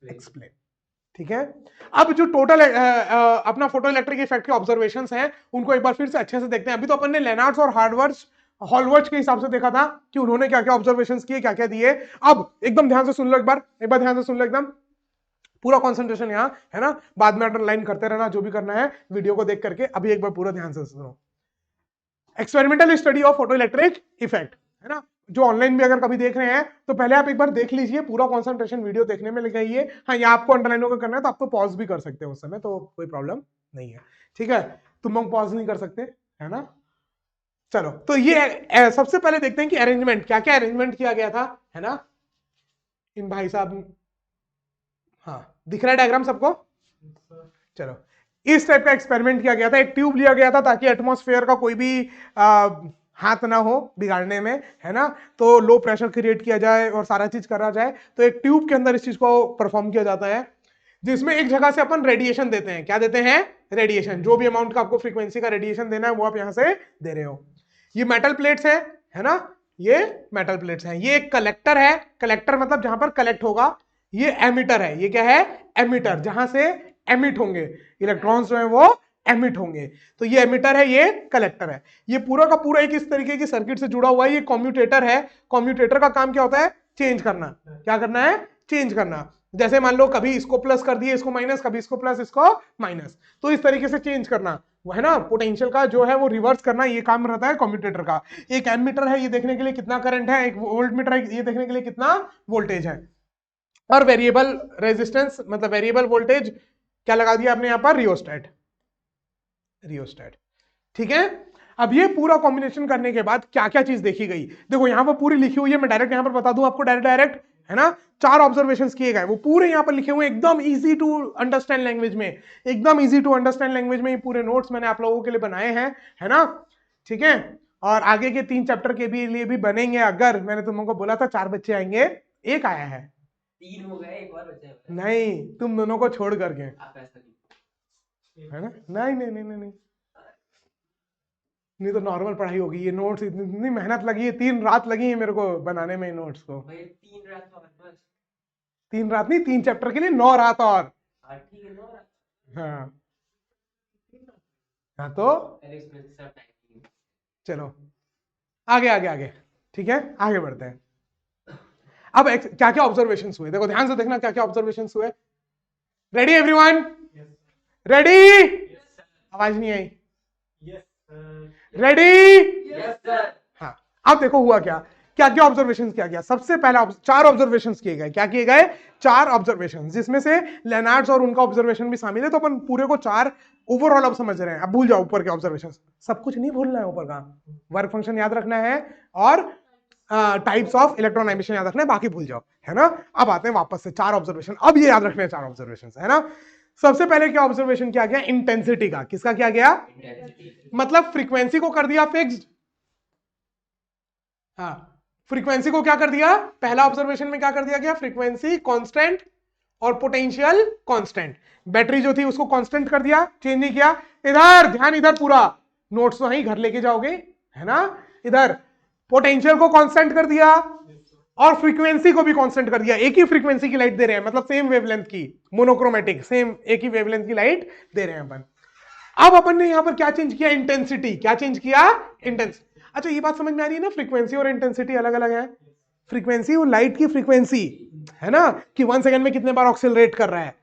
एक्सप्लेन। ठीक है, अब जो टोटल अपना फोटो इलेक्ट्रिक इफेक्ट के ऑब्जर्वेशंस हैं, उनको एक बार फिर से अच्छे से देखते हैं। अभी तो अपन ने लेनार्ड्स और हॉलवर्च के हिसाब से देखा था कि उन्होंने क्या क्या ऑब्जर्वेशंस किए, क्या क्या दिए। अब एकदम ध्यान से सुन लो, एक बार ध्यान से सुन लो, एकदम पूरा कंसंट्रेशन यहाँ, है ना? बाद में अंडरलाइन करते रहना जो भी करना है वीडियो को देख करके। अभी एक बार पूरा ध्यान से सुनो। Experimental study of photo electric effect, है ना? जो ऑनलाइन भी अगर कभी देख रहे हैं तो पहले आप एक बार देख लीजिए, पूरा कंसंट्रेशन वीडियो देखने में लगाइए। हाँ, ये आपको अंडरलाइन होकर करना है तो आप तो पॉज भी कर सकते हैं उस समय, तो कोई प्रॉब्लम नहीं है। ठीक है, तुम लोग पॉज नहीं कर सकते, है ना? चलो, तो ये सबसे पहले देखते हैं कि अरेंजमेंट, क्या क्या अरेंजमेंट किया गया था, है ना? इन भाई साहब, हाँ दिख रहा है डायग्राम सबको? चलो, इस टाइप का एक्सपेरिमेंट किया गया था। एक ट्यूब लिया गया था ताकि एटमॉस्फेयर का कोई भी हाथ ना हो बिगाड़ने में, है ना? तो लो प्रेशर क्रिएट किया जाए और सारा चीज करा जाए, तो एक ट्यूब के अंदर इस चीज को परफॉर्म किया जाता है, जिसमें एक जगह से अपन रेडिएशन देते हैं। क्या देते हैं? रेडिएशन। जो भी अमाउंट का आपको फ्रीक्वेंसी का रेडिएशन देना है वो आप यहां से दे रहे हो। ये मेटल प्लेट्स है ना? ये मेटल प्लेट्स हैं। ये एक कलेक्टर है, कलेक्टर मतलब जहां पर कलेक्ट होगा। ये एमिटर है, ये क्या है? एमिटर, जहां से एमिट होंगे इलेक्ट्रॉन्स, जो है वो एमिट होंगे। तो ये एमिटर है, ये कलेक्टर है। ये पूरा का पूरा एक इस तरीके की सर्किट से जुड़ा हुआ है। ये कम्यूटेटर है। कम्यूटेटर का काम क्या होता है? चेंज करना। क्या करना है? चेंज करना। जैसे मान लो कभी इसको प्लस कर दिए, इसको माइनस, कभी इसको प्लस, इसको माइनस, तो इस तरीके से चेंज करना, वो है ना? पोटेंशियल का जो है वो रिवर्स करना, ये काम रहता है कम्यूटेटर का। एक एमीटर है, ये देखने के लिए कितना करंट है। एक वोल्ट मीटर है, ये देखने के लिए कितना वोल्टेज है। और वेरिएबल रेजिस्टेंस मतलब वेरिएबल वोल्टेज क्या लगा दिया आपने यहां पर? रियोस्टेट। ठीक है, अब ये पूरा कॉम्बिनेशन करने के बाद क्या क्या चीज देखी गई, देखो यहां पर पूरी लिखी हुई है। मैं डायरेक्ट यहां पर बता दूं आपको, डायरेक्ट, है ना? 4 ऑब्जर्वेशंस किए गए, वो पूरे यहां पर लिखे हुए, एकदम इजी टू अंडरस्टैंड लैंग्वेज में, एकदम इजी टू अंडरस्टैंड लैंग्वेज में ये पूरे नोट्स मैंने आप लोगों के लिए बनाए हैं, है ना? ठीक है, और आगे के 3 चैप्टर के भी लिए भी बनेंगे। अगर मैंने तुम लोगों को बोला था 4 बच्चे आएंगे, एक आया है, 3 हो गए, एक और बचे नहीं, तुम दोनों को छोड़ करके, है ना? नहीं, नहीं तो नॉर्मल पढ़ाई होगी। ये नोट्स इतनी मेहनत लगी है, 3 रात लगी है मेरे को बनाने में नोट्स को। भाई 3 रात और बस। 3 रात नहीं, 3 चैप्टर के लिए 9 रात और। ठीक है, 9 रात। हाँ हाँ, तो चलो आगे, ठीक है, आगे बढ़ते हैं। अब क्या क्या ऑब्जर्वेशंस हुए, देखो ध्यान से देखना क्या क्या ऑब्जर्वेशंस हुए। Ready everyone? रेडी? आवाज नहीं आई। रेडी? हाँ, अब देखो हुआ क्या क्या ऑब्जर्वेशंस किया गया। सबसे पहला 4 ऑब्जर्वेशंस किए गए। क्या किए गए? 4 ऑब्जर्वेशंस, जिसमें से लेनार्ड्स और उनका ऑब्जर्वेशन भी शामिल है। तो अपन पूरे को 4 ओवरऑल अब समझ रहे हैं। अब भूल जाओ ऊपर के ऑब्जर्वेशंस, सब कुछ नहीं भूलना है ऊपर का। वर्क फंक्शन याद रखना है और टाइप्स ऑफ इलेक्ट्रॉन एमिशन याद रखना है, बाकी भूल जाओ, है ना? अब आते हैं वापस से 4 ऑब्जर्वेशन। अब ये याद रखने हैं 4 ऑब्जर्वेशन, है ना? सबसे पहले क्या ऑब्जर्वेशन किया गया? इंटेंसिटी का। किसका किया गया? मतलब फ्रीक्वेंसी को कर दिया फिक्स्ड। हाँ, फ्रीक्वेंसी को क्या कर दिया? पहला ऑब्जर्वेशन में क्या कर दिया गया? फ्रीक्वेंसी कांस्टेंट और पोटेंशियल कांस्टेंट। बैटरी जो थी उसको कांस्टेंट कर दिया, चेंज नहीं किया। इधर ध्यान, इधर पूरा नोट्स तो ही घर लेके जाओगे, है ना? इधर पोटेंशियल को कांस्टेंट कर दिया और फ्रीक्वेंसी को भी कांस्टेंट कर दिया। एक ही फ्रीक्वेंसी की लाइट दे रहे हैं, मतलब सेम वेवलेंथ की, मोनोक्रोमेटिक, सेम एक ही वेवलेंथ की लाइट दे रहे हैं अपन। अब अपन ने यहां पर क्या चेंज किया? इंटेंसिटी। क्या चेंज किया? इंटेंसिटी। अच्छा, ये बात समझ में आ रही है ना? फ्रीक्वेंसी और इंटेंसिटी अलग अलग है। फ्रीक्वेंसी वो लाइट की फ्रीक्वेंसी है ना, कि 1 सेकंड में कितने बार ऑक्सिलरेट कर रहा है,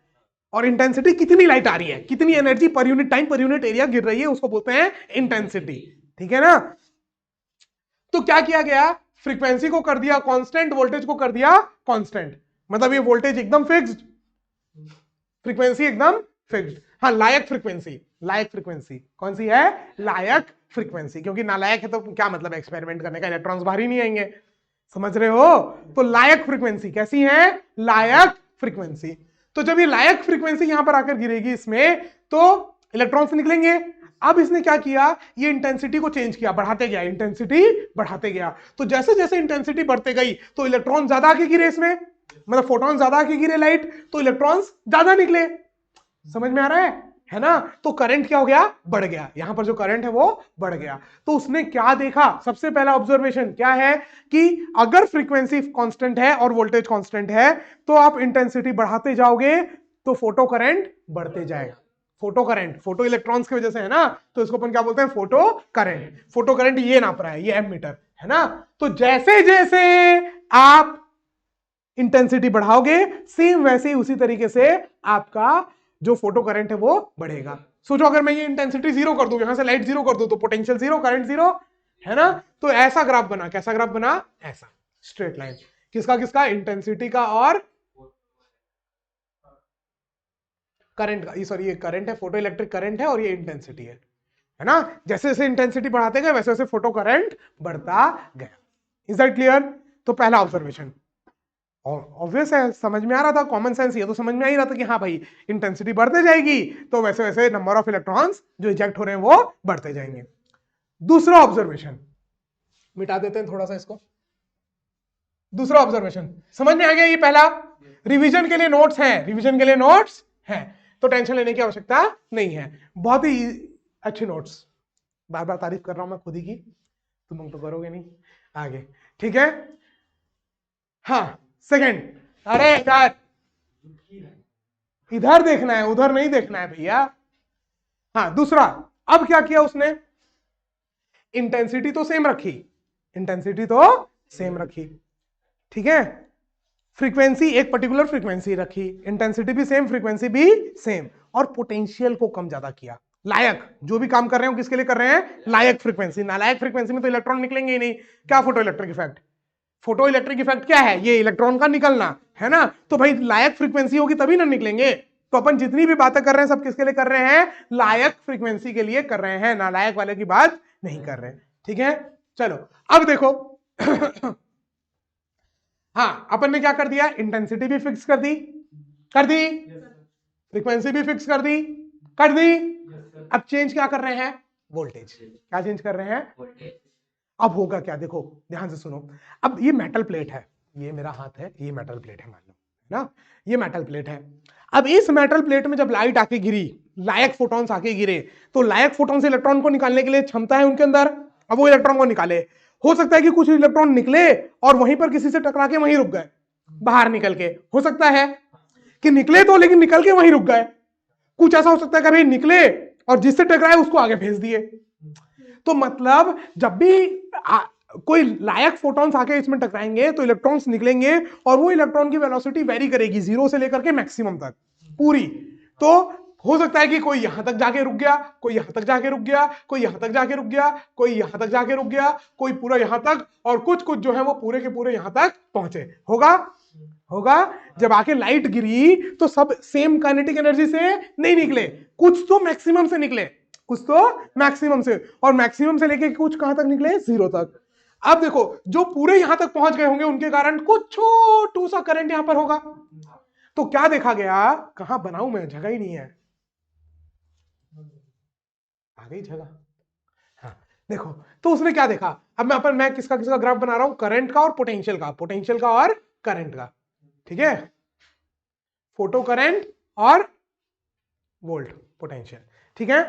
और इंटेंसिटी कितनी लाइट आ रही है, कितनी energy per unit time per unit area गिर रही है, उसको बोलते हैं इंटेंसिटी। ठीक है ना? तो क्या किया गया? फ्रीक्वेंसी को कर दिया कांस्टेंट, वोल्टेज को कर दिया कांस्टेंट। मतलब ये वोल्टेज एकदम फिक्स्ड, फ्रीक्वेंसी एकदम फिक्स्ड। हाँ, लायक फ्रीक्वेंसी, लायक फ्रीक्वेंसी कौन सी है? लायक फ्रीक्वेंसी, क्योंकि नालायक है तो क्या मतलब एक्सपेरिमेंट करने का, इलेक्ट्रॉन्स बाहर ही नहीं आएंगे, समझ रहे हो? तो लायक फ्रीक्वेंसी कैसी है? लायक फ्रीक्वेंसी। तो जब ये लायक फ्रीक्वेंसी यहां पर आकर गिरेगी इसमें, तो इलेक्ट्रॉन्स निकलेंगे। अब इसने क्या किया, ये इंटेंसिटी को चेंज किया, बढ़ाते गया, इंटेंसिटी बढ़ाते गया। तो जैसे जैसे इंटेंसिटी बढ़ते गई तो इलेक्ट्रॉन ज्यादा आके गिरे इसमें, मतलब फोटोन ज्यादा आके गिरे लाइट, तो इलेक्ट्रॉन्स ज्यादा निकले। समझ में आ रहा है ना? तो करंट क्या हो गया? बढ़ गया। यहां पर जो करंट है वो बढ़ गया। तो उसने क्या देखा? सबसे पहला ऑब्जर्वेशन क्या है कि अगर फ्रीक्वेंसी कांस्टेंट है और वोल्टेज कांस्टेंट है तो आप इंटेंसिटी बढ़ाते जाओगे तो फोटो करंट बढ़ते जाएगा। फोटो करंट फोटो इलेक्ट्रॉन्स की वजह से है ना, तो इसको अपन क्या बोलते हैं? Photo current. फोटो करंट ये नाप रहा है, ये एमीटर है ना। तो जैसे जैसे आप इंटेंसिटी बढ़ाओगे, सेम वैसे ही उसी तरीके से आपका जो फोटो करंट है वो बढ़ेगा। सोचो अगर मैं ये इंटेंसिटी जीरो कर दूं, यहां से लाइट जीरो कर दूं, तो पोटेंशियल जीरो, करंट जीरो, है ना। तो ऐसा ग्राफ बना, कैसा ग्राफ बना? ऐसा स्ट्रेट लाइन। किसका किसका? इंटेंसिटी का और करंट का। सॉरी, ये करंट है, फोटो इलेक्ट्रिक करंट है, और ये इंटेंसिटी है ना। जैसे जैसे इंटेंसिटी बढ़ाते गए वैसे वैसे फोटो करंट बढ़ता गया। Is that clear? तो पहला ऑब्जर्वेशन ऑब्वियस है, समझ में आ रहा था, कॉमन सेंस, ये तो समझ में आ ही रहा था कि हाँ भाई इंटेंसिटी बढ़ते जाएगी तो वैसे वैसे नंबर ऑफ इलेक्ट्रॉन्स जो इजेक्ट हो रहे हैं वो बढ़ते जाएंगे। दूसरा ऑब्जर्वेशन, मिटा देते हैं थोड़ा सा इसको। दूसरा ऑब्जर्वेशन समझ में आ गया? ये पहला रिवीजन के लिए नोट्स हैं, रिवीजन के लिए नोट्स हैं, तो टेंशन लेने की आवश्यकता नहीं है। बहुत ही अच्छे नोट्स, बार बार तारीफ कर रहा हूं मैं खुद ही की, तुम लोग तो करोगे नहीं आगे, ठीक है। हाँ, सेकंड, अरे इधर इधर देखना है, उधर नहीं देखना है भैया। हाँ, दूसरा, अब क्या किया उसने? इंटेंसिटी तो सेम रखी, इंटेंसिटी तो सेम रखी, ठीक है। फ्रीक्वेंसी एक पर्टिकुलर फ्रीक्वेंसी रखी, इंटेंसिटी भी सेम, फ्रीक्वेंसी भी सेम, और पोटेंशियल को कम ज्यादा किया। लायक जो भी काम कर रहे हो किसके लिए कर रहे हैं? लायक फ्रीक्वेंसी। नालायक फ्रीक्वेंसी में तो इलेक्ट्रॉन निकलेंगे ही नहीं। क्या photo electric effect? Photo electric effect क्या है? ये इलेक्ट्रॉन का निकलना है ना। तो भाई लायक फ्रीक्वेंसी होगी तभी ना निकलेंगे। तो अपन जितनी भी बातें कर रहे हैं सब किसके लिए कर रहे हैं? लायक फ्रीक्वेंसी के लिए कर रहे हैं, नालायक वाले की बात नहीं कर रहे हैं, ठीक है। चलो अब देखो हाँ, अपन ने क्या कर दिया? इंटेंसिटी भी फिक्स कर दी, फ्रीक्वेंसी भी फिक्स कर दी, अब चेंज क्या कर रहे हैं? वोल्टेज। क्या चेंज कर रहे हैं? अब होगा क्या? देखो ध्यान से सुनो। अब ये मेटल प्लेट है, ये मेरा हाथ है, ये मेटल प्लेट है मान लो, है ना, ये मेटल प्लेट है। अब इस मेटल प्लेट में जब लाइट आके गिरी, लायक फोटॉन्स आके गिरे, तो लायक फोटॉन से इलेक्ट्रॉन को निकालने के लिए क्षमता है उनके अंदर। अब वो इलेक्ट्रॉन को निकाले, हो सकता है कि कुछ इलेक्ट्रॉन निकले और वहीं पर किसी से टकरा के वहीं रुक गए, बाहर निकल के। हो सकता है कि निकले तो, लेकिन निकल के वहीं रुक गए। कुछ ऐसा हो सकता है कभी निकले और जिससे टकराए उसको आगे भेज दिए। तो मतलब जब भी कोई लायक फोटॉन्स आके इसमें टकराएंगे तो इलेक्ट्रॉन्स निकलेंगे और वो इलेक्ट्रॉन की वेलोसिटी वेरी करेगी, 0 से लेकर के मैक्सिमम तक पूरी। तो हो सकता है कि कोई यहां तक जाके रुक गया, कोई यहां तक जाके रुक गया, कोई यहां तक जाके रुक गया, कोई यहां तक जाके रुक गया, कोई पूरा यहां तक, और कुछ कुछ जो है वो पूरे के पूरे यहां तक पहुंचे। होगा जब आके लाइट गिरी तो सब सेम काइनेटिक एनर्जी से नहीं निकले, कुछ तो मैक्सिमम से निकले, कुछ तो मैक्सिमम से, और मैक्सिमम से लेके कुछ कहां तक निकले? 0 तक। अब देखो जो पूरे यहां तक पहुंच गए होंगे उनके कारण कुछ छोटू सा करंट यहां पर होगा। तो क्या देखा गया? कहां बनाऊं मैं, जगह ही नहीं है, आ गई जगह। हाँ देखो, तो उसने क्या देखा? अब मैं किसका किसका ग्राफ बना रहा हूं? करंट का और पोटेंशियल का, पोटेंशियल का और करंट का, ठीक है। फोटो करंट और वोल्ट पोटेंशियल, ठीक है।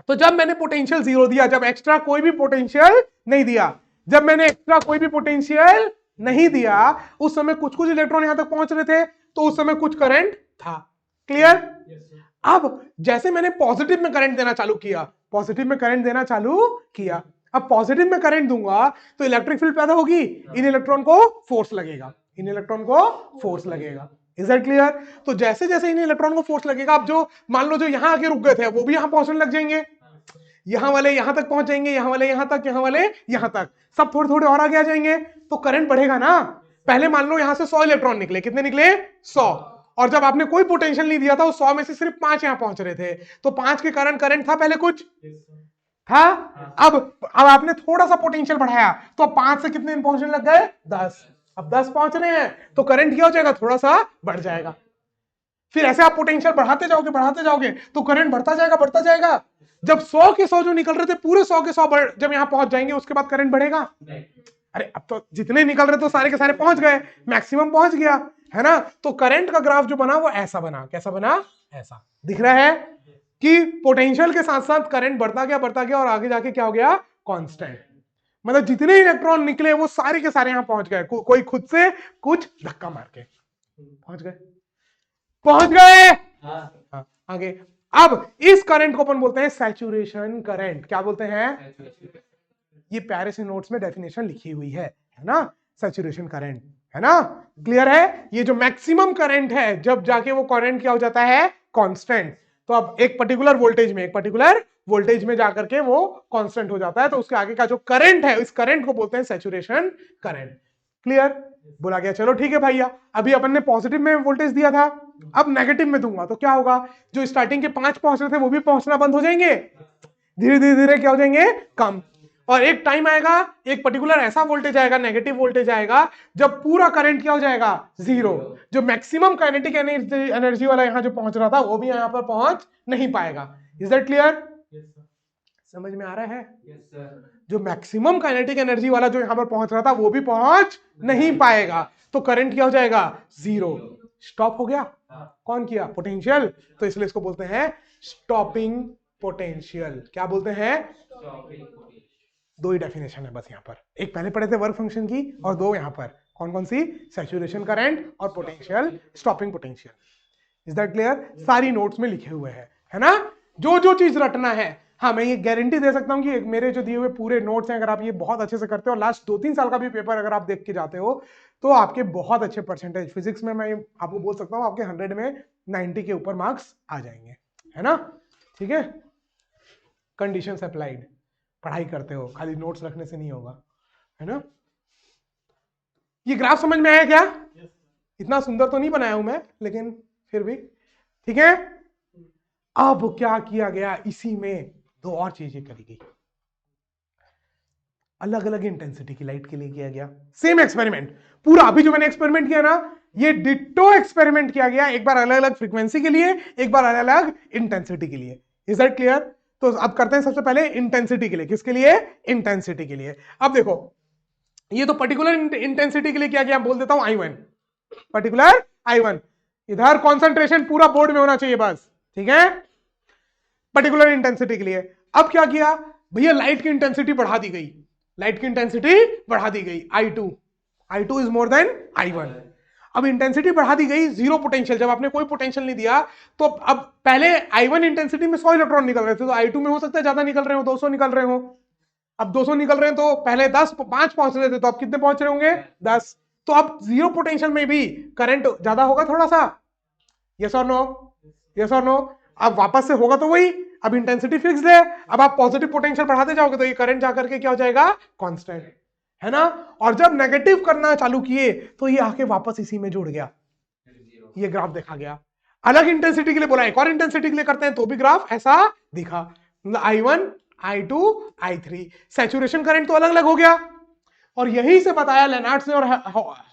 तो जब मैंने पोटेंशियल 0 दिया, जब एक्स्ट्रा कोई भी पोटेंशियल नहीं दिया, जब मैंने एक्स्ट्रा कोई भी पोटेंशियल नहीं दिया, उस समय कुछ कुछ इलेक्ट्रॉन यहां तक पहुंच रहे थे, तो उस समय कुछ करंट था। क्लियर? अब जैसे मैंने पॉजिटिव में करंट देना चालू किया, पॉजिटिव में करंट देना चालू किया, अब पॉजिटिव में करंट दूंगा तो इलेक्ट्रिक फील्ड पैदा होगी, इन इलेक्ट्रॉन को फोर्स लगेगा, इन इलेक्ट्रॉन को फोर्स लगेगा। Is that clear? तो जैसे जैसे इन इलेक्ट्रॉन को फोर्स लगेगा, अब जो मान लो जो यहां आके रुक गए थे वो भी यहां पहुंचने लग जाएंगे, यहां वाले यहां तक पहुंच जाएंगे, यहां वाले यहां तक, यहां वाले यहां तक, सब थोड़े थोड़े और आगे आ जाएंगे, तो करंट बढ़ेगा ना। पहले मान लो यहां से 100 इलेक्ट्रॉन निकले, कितने निकले? 100, और जब आपने कोई पोटेंशियल नहीं दिया था, उस 100 में से सिर्फ 5 यहां पहुंच रहे थे, तो 5 के कारण करंट था पहले कुछ था। अब आपने थोड़ा सा पोटेंशियल बढ़ाया, तो 5 से कितने पहुंचने लग गए? 10। अब 10 पहुंच रहे हैं, तो करंट क्या हो जाएगा? थोड़ा सा बढ़ जाएगा। फिर ऐसे आप पोटेंशियल बढ़ाते जाओगे तो करंट बढ़ता जाएगा। जब 100 के 100 जो निकल रहे थे, पूरे 100 के 100 जब यहां पहुंच जाएंगे, उसके बाद करंट बढ़ेगा? अरे अब तो जितने निकल रहे थे सारे के सारे पहुंच गए, मैक्सिमम पहुंच गया, है ना? तो करंट का ग्राफ जो बना वो ऐसा बना। कैसा बना? ऐसा दिख रहा है कि पोटेंशियल के साथ साथ करंट बढ़ता गया और आगे जाके क्या हो गया? कांस्टेंट। मतलब जितने इलेक्ट्रॉन निकले वो सारे के सारे यहां पहुंच गए, कोई खुद से, कुछ धक्का मार के पहुंच गए। हाँ, आगे। अब इस करंट को अपन बोलते हैं सैचुरेशन करंट। क्या बोलते हैं? ये प्यारे से नोट्स में डेफिनेशन लिखी हुई है ना? सैचुरेशन करंट, है ना? क्लियर है? ये जो मैक्सिमम करंट है, जब जाके वो करंट क्या हो जाता है? कांस्टेंट। तो अब एक पर्टिकुलर वोल्टेज में जाकर के वो कांस्टेंट हो जाता है, तो उसके आगे का जो करंट है, इस करंट को बोलते हैं सैचुरेशन करंट। क्लियर? बोला गया। चलो ठीक है भैया, अभी अपन ने पॉजिटिव में वोल्टेज दिया था, अब नेगेटिव में दूंगा तो क्या होगा? जो स्टार्टिंग के 5 पहुंच रहे थे वो भी पहुंचना बंद हो जाएंगे, धीरे क्या हो जाएंगे? कम। और एक टाइम आएगा, एक पर्टिकुलर ऐसा वोल्टेज आएगा, नेगेटिव वोल्टेज आएगा, जब पूरा करंट क्या हो जाएगा? 0। जो मैक्सिमम काइनेटिक एनर्जी वाला यहां जो पहुंच रहा था, वो भी यहां पर पहुंच नहीं पाएगा। Is that clear? समझ में आ रहा है? जो मैक्सिमम काइनेटिक एनर्जी वाला जो यहां पर पहुंच रहा था, वो भी पहुंच नहीं पाएगा, तो करंट क्या हो जाएगा? 0। स्टॉप हो गया। कौन किया? पोटेंशियल। तो इसलिए इसको बोलते हैं स्टॉपिंग पोटेंशियल। क्या बोलते हैं? दो ही डेफिनेशन है बस यहां पर, एक पहले पढ़े थे वर्क फंक्शन की, और दो यहां पर। कौन सी? सैचुरेशन करंट और potential, stopping potential. Is that clear? सारी नोट्स में लिखे हुए हैं, है ना? जो चीज रटना है। हाँ, मैं ये गारंटी दे सकता हूं कि मेरे जो दिए हुए पूरे नोट्स हैं, अगर आप ये बहुत अच्छे से करते हो, लास्ट 2-3 साल का भी पेपर अगर आप देख के जाते हो, तो आपके बहुत अच्छे परसेंटेज फिजिक्स में, मैं आपको बोल सकता हूं, आपके 100 में 90 के ऊपर मार्क्स आ जाएंगे, है ना? ठीक है? Conditions applied. पढ़ाई करते हो, खाली नोट्स रखने से नहीं होगा, है ना? ये ग्राफ समझ में आया क्या? इतना सुंदर तो नहीं बनाया हूं मैं, लेकिन फिर भी ठीक है। अब क्या किया गया? इसी में दो और चीजें करी गई। अलग अलग इंटेंसिटी की लाइट के लिए किया गया सेम एक्सपेरिमेंट। पूरा अभी जो मैंने एक्सपेरिमेंट किया ना, ये डिट्टो एक्सपेरिमेंट किया गया, एक बार अलग अलग फ्रीक्वेंसी के लिए, एक बार अलग अलग इंटेंसिटी के लिए। Is that clear? तो अब करते हैं सबसे पहले इंटेंसिटी के लिए। किसके लिए? इंटेंसिटी के लिए। अब देखो, ये तो पर्टिकुलर इंटेंसिटी के लिए क्या गया, बोल देता हूं I1, पर्टिकुलर I1। इधर कॉन्सेंट्रेशन पूरा बोर्ड में होना चाहिए बस, ठीक है? पर्टिकुलर इंटेंसिटी के लिए। अब क्या किया भैया? लाइट की इंटेंसिटी बढ़ा दी गई, I2 is more than I1। अब इंटेंसिटी बढ़ा दी गई, 0 पोटेंशियल, जब आपने कोई पोटेंशियल नहीं दिया, तो अब पहले I1 इंटेंसिटी में 100 इलेक्ट्रॉन निकल रहे थे, तो I2 में हो सकता है ज्यादा निकल रहे हो, 200 निकल रहे हो। अब 200 निकल रहे हैं, तो पहले 5 पहुंच रहे थे, तो अब कितने पहुंच रहे होंगे? 10। तो अब 0 पोटेंशियल में भी करंट ज्यादा होगा थोड़ा सा, यस और नो? यस और नो? अब वापस से होगा तो वही, अब इंटेंसिटी फिक्स्ड है। अब आप पॉजिटिव पोटेंशियल बढ़ाते जाओगे तो ये करंट जाकर के क्या हो जाएगा? कांस्टेंट, है ना? और जब नेगेटिव करना चालू किए तो ये आके वापस इसी में जुड़ गया, ये ग्राफ देखा गया। अलग इंटेंसिटी के लिए बोला, एक और इंटेंसिटी के लिए करते हैं तो भी ग्राफ ऐसा दिखा, मतलब I1, I2, I3। Saturation current तो अलग अलग हो गया, और यही से बताया लेनार्ड्स ने और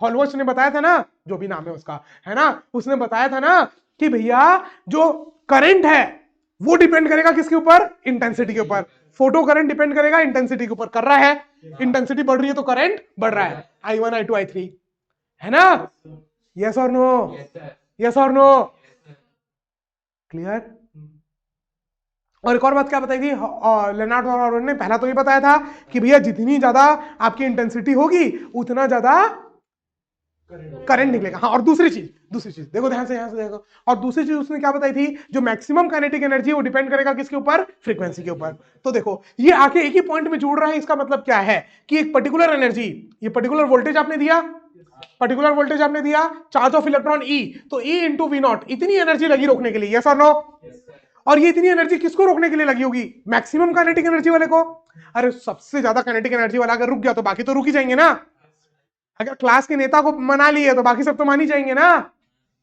हॉलवर्थ ने बताया था ना, जो भी नाम है उसका, है ना? उसने बताया था ना कि भैया जो करंट है वो डिपेंड करेगा किसके ऊपर? इंटेंसिटी के ऊपर। फोटो करंट डिपेंड करेगा इंटेंसिटी के ऊपर। कर रहा है, इंटेंसिटी बढ़ रही है तो करंट बढ़ रहा है, I1, I2, I3, है ना? यस और नो? यस और नो? क्लियर? और एक और बात क्या बताई थी लेनार्ड और हॉलवर्थ ने? पहला तो ये बताया था कि भैया जितनी ज्यादा आपकी इंटेंसिटी होगी, उतना ज्यादा करंट निकलेगा। हाँ, और दूसरी चीज देखो, ध्यान से, यहां से देखो। और दूसरी चीज उसने क्या बताई थी? जो मैक्सिमम काइनेटिक एनर्जी, वो डिपेंड करेगा किसके ऊपर? फ्रीक्वेंसी के ऊपर। तो देखो, ये आके एक ही पॉइंट में जुड़ रहा है। इसका मतलब क्या है कि एक पर्टिकुलर एनर्जी, ये पर्टिकुलर वोल्टेज आपने दिया, चार्ज ऑफ इलेक्ट्रॉन E, तो E इंटू V0, इतनी एनर्जी लगी रोकने के लिए, यस और नो? और ये इतनी एनर्जी किसको रोकने के लिए लगी होगी? मैक्सिमम काइनेटिक एनर्जी वाले को। अरे सबसे ज्यादा काइनेटिक एनर्जी वाला अगर रुक गया तो बाकी तो रुक ही जाएंगे ना। अगर क्लास के नेता को मना लिए तो बाकी सब तो मान ही जाएंगे ना।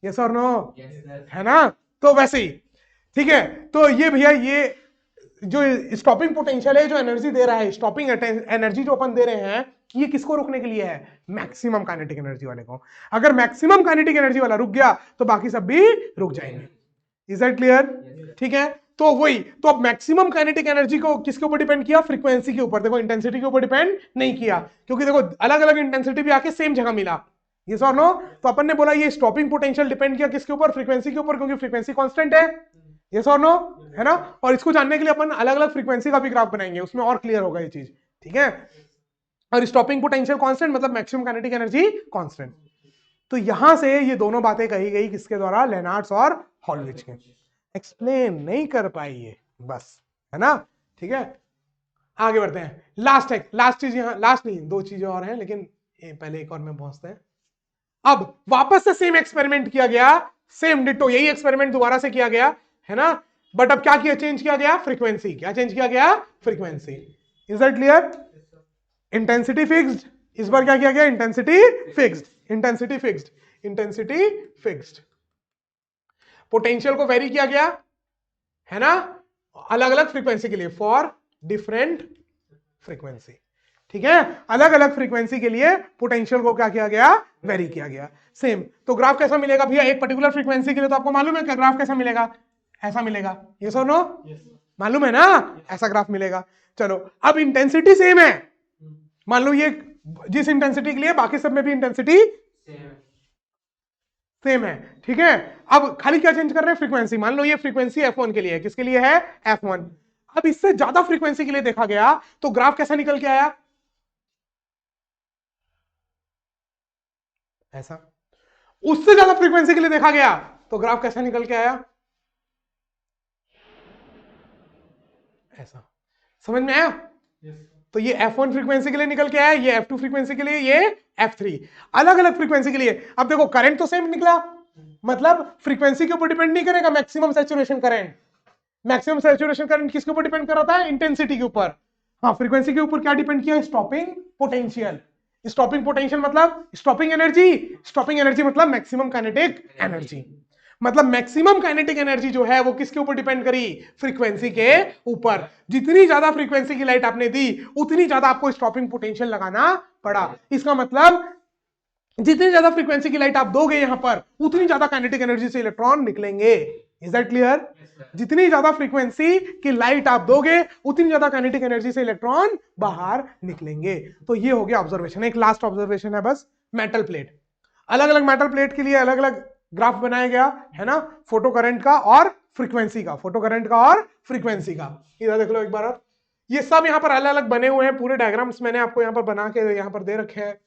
यस और नो? Yes, sir. है ना? तो वैसे ही, ठीक है। तो ये भैया, ये जो स्टॉपिंग पोटेंशियल है, जो एनर्जी दे रहा है, स्टॉपिंग एनर्जी जो अपन दे रहे हैं, ये किसको रोकने के लिए है? मैक्सिमम काइनेटिक एनर्जी वाले को। अगर मैक्सिमम काइनेटिक एनर्जी वाला रुक गया तो बाकी सब भी रुक जाएंगे। Is that clear? ठीक है। तो वही, तो अब मैक्सिमम काइनेटिक एनर्जी को किसके ऊपर डिपेंड किया? फ्रीक्वेंसी के ऊपर। देखो इंटेंसिटी के ऊपर डिपेंड नहीं किया, क्योंकि देखो अलग अलग इंटेंसिटी भी आके सेम जगह मिला। यस और नो? तो अपन ने बोला ये स्टॉपिंग पोटेंशियल डिपेंड किया किसके ऊपर? फ्रीक्वेंसी के ऊपर, क्योंकि फ्रीक्वेंसी कांस्टेंट है। यस और नो? है ना? और इसको जानने के लिए अपन अलग अलग फ्रीक्वेंसी का भी ग्राफ बनाएंगे, उसमें और क्लियर होगा ये चीज। ठीक है। और स्टॉपिंग पोटेंशियल कांस्टेंट मतलब मैक्सिमम काइनेटिक एनर्जी कांस्टेंट। तो यहां से ये दोनों बातें कही गई किसके द्वारा? लेनार्ड्स और हॉलविच के। एक्सप्लेन नहीं कर पाई ये, बस, है ना? ठीक है, आगे बढ़ते हैं। लास्ट है, लास्ट चीज यहां, लास्ट नहीं, दो चीजें और हैं, लेकिन पहले एक और में पहुंचते हैं। अब वापस से सेम एक्सपेरिमेंट किया गया, सेम डिटो, यही एक्सपेरिमेंट दोबारा से किया गया, है ना? बट अब क्या किया? चेंज किया गया फ्रीक्वेंसी। क्या चेंज किया गया? Frequency. Is that clear? Intensity fixed, इस बार क्या किया गया? Intensity fixed, intensity fixed, intensity fixed. Potential को वेरी किया गया, है ना, अलग अलग फ्रीक्वेंसी के लिए, फॉर डिफरेंट फ्रीक्वेंसी। ठीक है, अलग अलग फ्रीक्वेंसी के लिए पोटेंशियल को क्या किया गया? वेरी किया गया। सेम। तो ग्राफ कैसा मिलेगा भैया? एक पर्टिकुलर फ्रीक्वेंसी के लिए तो आपको मालूम है क्या ग्राफ कैसा मिलेगा? ऐसा मिलेगा। यस और नो? मालूम है ना? ऐसा ग्राफ मिलेगा। चलो, अब इंटेंसिटी सेम है, मान लो ये जिस इंटेंसिटी के लिए, बाकी सब में भी इंटेंसिटी सेम है। ठीक है, अब खाली क्या चेंज कर रहे हैं? फ्रीक्वेंसी। मान लो ये फ्रीक्वेंसी F1 के लिए है, किसके लिए है? F1। अब इससे ज्यादा फ्रीक्वेंसी के लिए देखा गया तो ग्राफ कैसा निकल के आया? ऐसा। उससे ज्यादा फ्रीक्वेंसी के लिए देखा गया तो ग्राफ कैसा निकल के आया? ऐसा। समझ में आया? तो ये F1 फ्रीक्वेंसी के लिए निकल के आया, ये F2 फ्रीक्वेंसी के लिए, ये F3, अलग अलग फ्रीक्वेंसी के लिए। अब देखो करंट तो सेम निकला, मतलब फ्रीक्वेंसी के ऊपर डिपेंड नहीं करेगा maximum saturation current. Maximum saturation current किसके ऊपर डिपेंड कर रहा था? इंटेंसिटी के ऊपर। हाँ, फ्रीक्वेंसी के ऊपर क्या डिपेंड किया? Stopping potential. स्टॉपिंग पोटेंशियल मतलब स्टॉपिंग एनर्जी, स्टॉपिंग एनर्जी मतलब मैक्सिमम काइनेटिक एनर्जी। मतलब मैक्सिमम काइनेटिक एनर्जी जो है वो किसके ऊपर डिपेंड करी? फ्रीक्वेंसी के ऊपर। जितनी ज्यादा फ्रीक्वेंसी की लाइट आपने दी उतनी ज्यादा आपको स्टॉपिंग पोटेंशियल लगाना पड़ा। इसका मतलब जितनी ज्यादा फ्रीक्वेंसी की लाइट आप दोगे यहां पर, उतनी ज्यादा काइनेटिक एनर्जी से इलेक्ट्रॉन निकलेंगे। Is that clear? जितनी ज्यादा फ्रीक्वेंसी की लाइट आप दोगे उतनी ज्यादा काइनेटिक एनर्जी से इलेक्ट्रॉन बाहर निकलेंगे। तो ये हो गया ऑब्जर्वेशन। एक लास्ट ऑब्जर्वेशन है बस, मेटल प्लेट। अलग अलग मेटल प्लेट के लिए अलग अलग ग्राफ बनाया गया, है ना, फोटो करंट का और फ्रीक्वेंसी का, फोटो करंट का और फ्रीक्वेंसी का। इधर देख लो एक बार और, ये सब यहां पर अलग अलग बने हुए हैं, पूरे डायग्राम्स मैंने आपको यहां पर बना के यहां पर दे रखे हैं।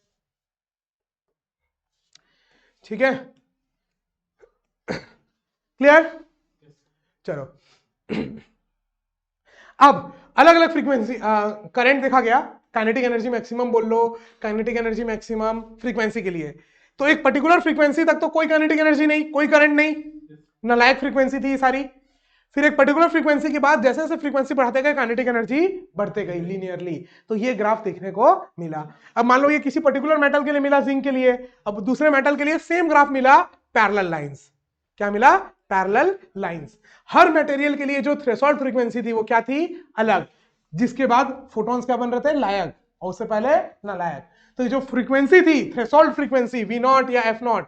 ठीक है, क्लियर? चलो, अब अलग अलग फ्रीक्वेंसी करंट देखा गया, काइनेटिक एनर्जी मैक्सिमम बोल लो, काइनेटिक एनर्जी मैक्सिमम फ्रीक्वेंसी के लिए। तो एक पर्टिकुलर फ्रीक्वेंसी तक तो कोई काइनेटिक एनर्जी नहीं, कोई करंट नहीं, नालायक फ्रीक्वेंसी थी ये सारी। फिर एक पर्टिकुलर फ्रीक्वेंसी के बाद जैसे जैसे फ्रीक्वेंसी बढ़ाते गए काइनेटिक एनर्जी बढ़ते गई लीनियरली। तो ये ग्राफ देखने को मिला। अब मान लो ये किसी पर्टिकुलर मेटल के लिए मिला, जिंक के लिए, अब दूसरे मेटल के लिए सेम ग्राफ मिला, पैरेलल लाइंस। क्या मिला? Parallel lines. हर मटेरियल के लिए जो थ्रेशोल्ड फ्रीक्वेंसी थी वो क्या थी? अलग, जिसके बाद फोटॉन्स क्या बन रहे थे? लायक, और उससे पहले नालायक। तो जो फ्रीक्वेंसी थी, थ्रेशोल्ड फ्रीक्वेंसी V0 या F0,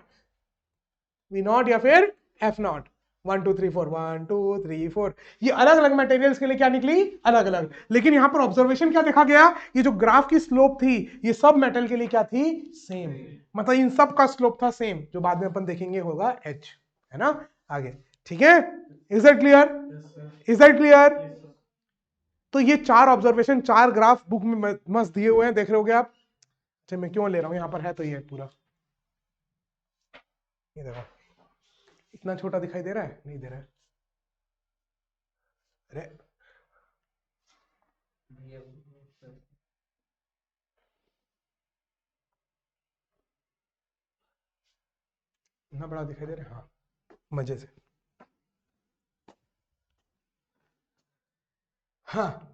V0 या फिर F0, 1 2 3 4, 1 2 3 4, ये अलग अलग मटेरियल्स के लिए क्या निकली? अलग अलग। लेकिन यहां पर ऑब्जर्वेशन क्या देखा गया? ये जो ग्राफ की स्लोप थी ये सब मेटल के लिए क्या थी? सेम। मतलब इन सब का स्लोप था सेम, जो बाद में अपन देखेंगे होगा H, है ना, आगे। ठीक है, is that clear? Is that clear? तो ये चार ऑब्जर्वेशन, चार ग्राफ बुक में मस्त दिए हुए हैं, देख रहे होगे आप। अच्छा, मैं क्यों ले रहा हूं, यहां पर है तो ये पूरा, ये देखो इतना छोटा दिखाई दे रहा है? नहीं दे रहा है? अरे इतना बड़ा दिखाई दे रहा है? हाँ, मजे से। हाँ,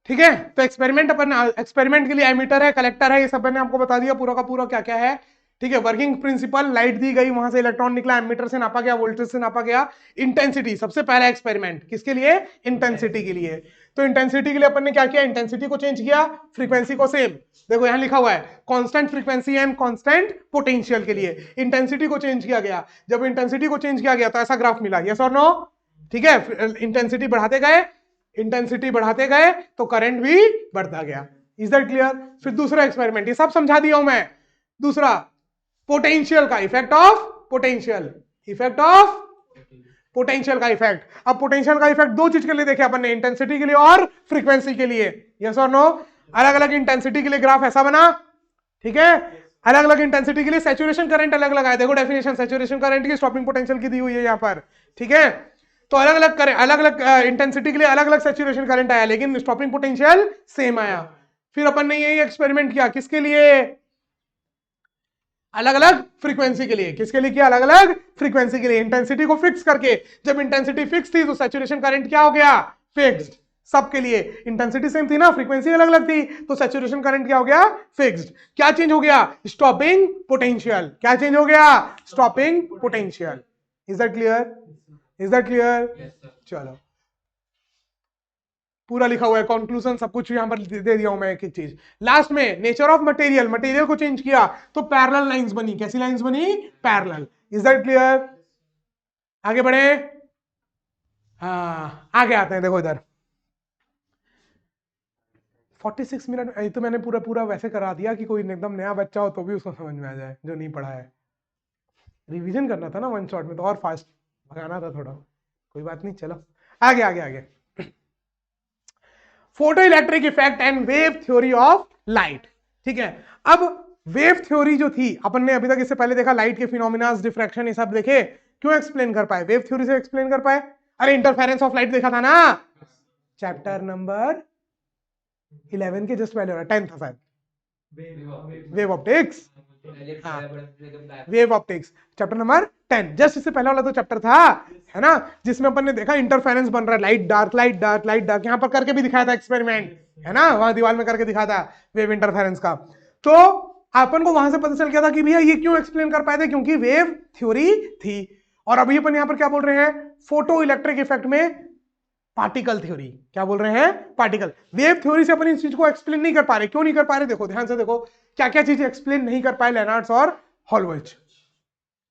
ठीक है। तो एक्सपेरिमेंट, अपन एक्सपेरिमेंट के लिए एमीटर है, कलेक्टर है, ये सब मैंने आपको बता दिया पूरा का पूरा क्या क्या है। ठीक है, वर्किंग प्रिंसिपल, लाइट दी गई, वहां से इलेक्ट्रॉन निकला, एमीटर से नापा गया, वोल्टेज से नापा गया। इंटेंसिटी, सबसे पहला एक्सपेरिमेंट किसके लिए? इंटेंसिटी के लिए। तो इंटेंसिटी के लिए अपन ने क्या किया? इंटेंसिटी को चेंज किया, फ्रीक्वेंसी को सेम। देखो यहां लिखा हुआ है constant frequency and constant potential के लिए इंटेंसिटी को चेंज किया गया। जब इंटेंसिटी को चेंज किया गया तो ऐसा ग्राफ मिला, यस और नो? ठीक है, इंटेंसिटी बढ़ाते गए, इंटेंसिटी बढ़ाते गए तो करंट भी बढ़ता गया। Is that clear? फिर दूसरा एक्सपेरिमेंट, ये सब समझा दिया हूं मैं। दूसरा, पोटेंशियल का effect of potential, effect of potential का इफेक्ट। अब पोटेंशियल का इफेक्ट दो चीज के लिए देखे अपन ने, इंटेंसिटी के लिए और फ्रीक्वेंसी के लिए। यस और नो? अलग अलग इंटेंसिटी के लिए ग्राफ ऐसा बना, ठीक है, अलग अलग इंटेंसिटी के लिए सैचुरेशन करंट अलग अलग आया। देखो डेफिनेशन सैचुरेशन करंट की, स्टॉपिंग पोटेंशियल की दी हुई है यहां पर, ठीक है। तो अलग अलग करें, अलग अलग इंटेंसिटी के लिए अलग अलग सैचुरेशन करंट आया, लेकिन स्टॉपिंग पोटेंशियल सेम आया। फिर अपन ने यही एक्सपेरिमेंट किया, किसके लिए? अलग अलग फ्रीक्वेंसी के लिए। किसके लिए किया? अलग अलग फ्रीक्वेंसी के लिए। इंटेंसिटी को फिक्स करके, जब इंटेंसिटी फिक्स थी तो सैचुरेशन करंट क्या हो गया? फिक्स्ड। सबके लिए इंटेंसिटी सेम थी ना, फ्रीक्वेंसी अलग अलग थी, तो सैचुरेशन करंट क्या हो गया? फिक्स्ड। क्या चेंज हो गया? Stopping potential. क्या चेंज हो गया? Stopping potential. Is that clear? Is that clear? चलो, पूरा लिखा हुआ है, कंक्लूजन सब कुछ यहां पर दे दिया हूं मैं एक एक चीज। लास्ट में नेचर ऑफ मटेरियल, मटेरियल को चेंज किया तो पैरेलल लाइंस बनी। कैसी लाइंस बनी? पैरेलल। Is that clear? आगे बढ़े। हाँ, आगे आते हैं। देखो इधर 46 मिनट, ये तो मैंने पूरा पूरा वैसे करा दिया कि कोई एकदम नया बच्चा हो तो भी उसको समझ में आ जाए, जो नहीं पढ़ा है। रिवीजन करना था ना वन शॉट में, तो और फास्ट भगाना था थोड़ा। कोई बात नहीं, चलो आगे आगे आगे। Photo electric effect and wave theory of light. ठीक है, अब वेव थ्योरी जो थी अपन ने अभी तक, इससे पहले देखा लाइट के फिनोमिना, डिफ्रैक्शन, ये सब देखे। क्यों एक्सप्लेन कर पाए? वेव थ्योरी से एक्सप्लेन कर पाए। अरे इंटरफेरेंस ऑफ लाइट देखा था ना, चैप्टर नंबर 11 के जस्ट पहले, हो रहा 10 था शायद, wave optics. Wave optics chapter number 10, just इससे पहले वाला तो चैप्टर था, है ना, जिसमें अपन ने देखा इंटरफेरेंस बन रहा है, light dark, light dark, light dark. यहां पर करके भी दिखाया था एक्सपेरिमेंट, है ना, वहां दीवार में करके दिखाया था वेव इंटरफेरेंस का। तो अपन को वहां से पता चल गया था कि भैया ये क्यों एक्सप्लेन कर पाए थे, क्योंकि वेव थ्योरी थी। और अभी अपन यहां पर क्या बोल रहे हैं? फोटो इलेक्ट्रिक इफेक्ट में पार्टिकल थ्योरी। क्या बोल रहे हैं? पार्टिकल। वेव थ्योरी से अपन इस चीज को एक्सप्लेन नहीं कर पा रहे। क्यों नहीं कर पा रहे? देखो ध्यान से देखो, क्या क्या चीजें एक्सप्लेन नहीं कर पाए लेनार्ड्स और हॉलवेज।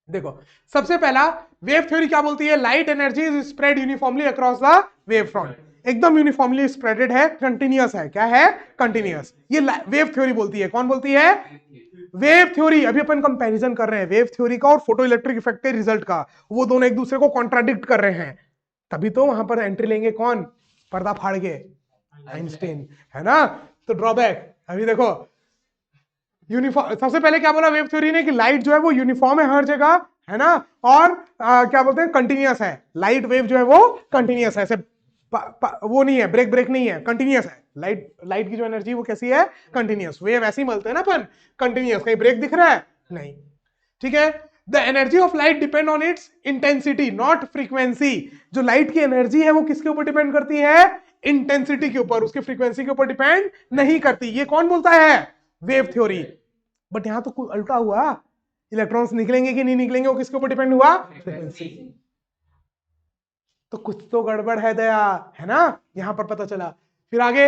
देखो सबसे पहला, वेव थ्योरी क्या बोलती है? Light energy is spread uniformly across the wave front, एकदम यूनिफॉर्मली स्प्रेडेड है, कंटिन्यूअस है। क्या है? कंटिन्यूअस। ये वेव थ्योरी बोलती है। कौन बोलती है? Wave theory. अभी अपन कंपैरिजन कर रहे हैं वेव थ्योरी का और फोटो इलेक्ट्रिक इफेक्ट के रिजल्ट का। वो दोनों एक दूसरे को कॉन्ट्राडिक्ट कर रहे हैं, तभी तो वहां पर एंट्री लेंगे कौन? पर्दा फाड़ के आइंस्टाइन, है ना। तो ड्रॉबैक, अभी देखो यूनिफॉर्म, सबसे पहले क्या बोला वेव थ्योरी ने कि लाइट जो है वो यूनिफॉर्म है हर जगह, है ना, और क्या बोलते हैं, कंटिन्यूअस है। लाइट वेव जो है वो कंटिन्यूअस है, ऐसे वो नहीं है, ब्रेक ब्रेक नहीं है, कंटिन्यूअस है। लाइट की जो एनर्जी वो कैसी है? कंटिन्यूअस। वेव ऐसे ही मिलते हैं ना अपन, कंटिन्यूअस। कहीं ब्रेक दिख रहा है? नहीं। ठीक है, the energy of light depend on it's intensity not frequency. जो लाइट की एनर्जी है वो किसके ऊपर डिपेंड करती है? इंटेंसिटी के ऊपर, उसकी फ्रीक्वेंसी के ऊपर डिपेंड नहीं करती। ये कौन बोलता है? Wave theory. बट यहां तो कुछ उल्टा हुआ, इलेक्ट्रॉन्स निकलेंगे कि नहीं निकलेंगे वो किसके ऊपर डिपेंड हुआ? फ्रीक्वेंसी। तो कुछ तो गड़बड़ है दया, है ना, यहां पर पता चला। फिर आगे,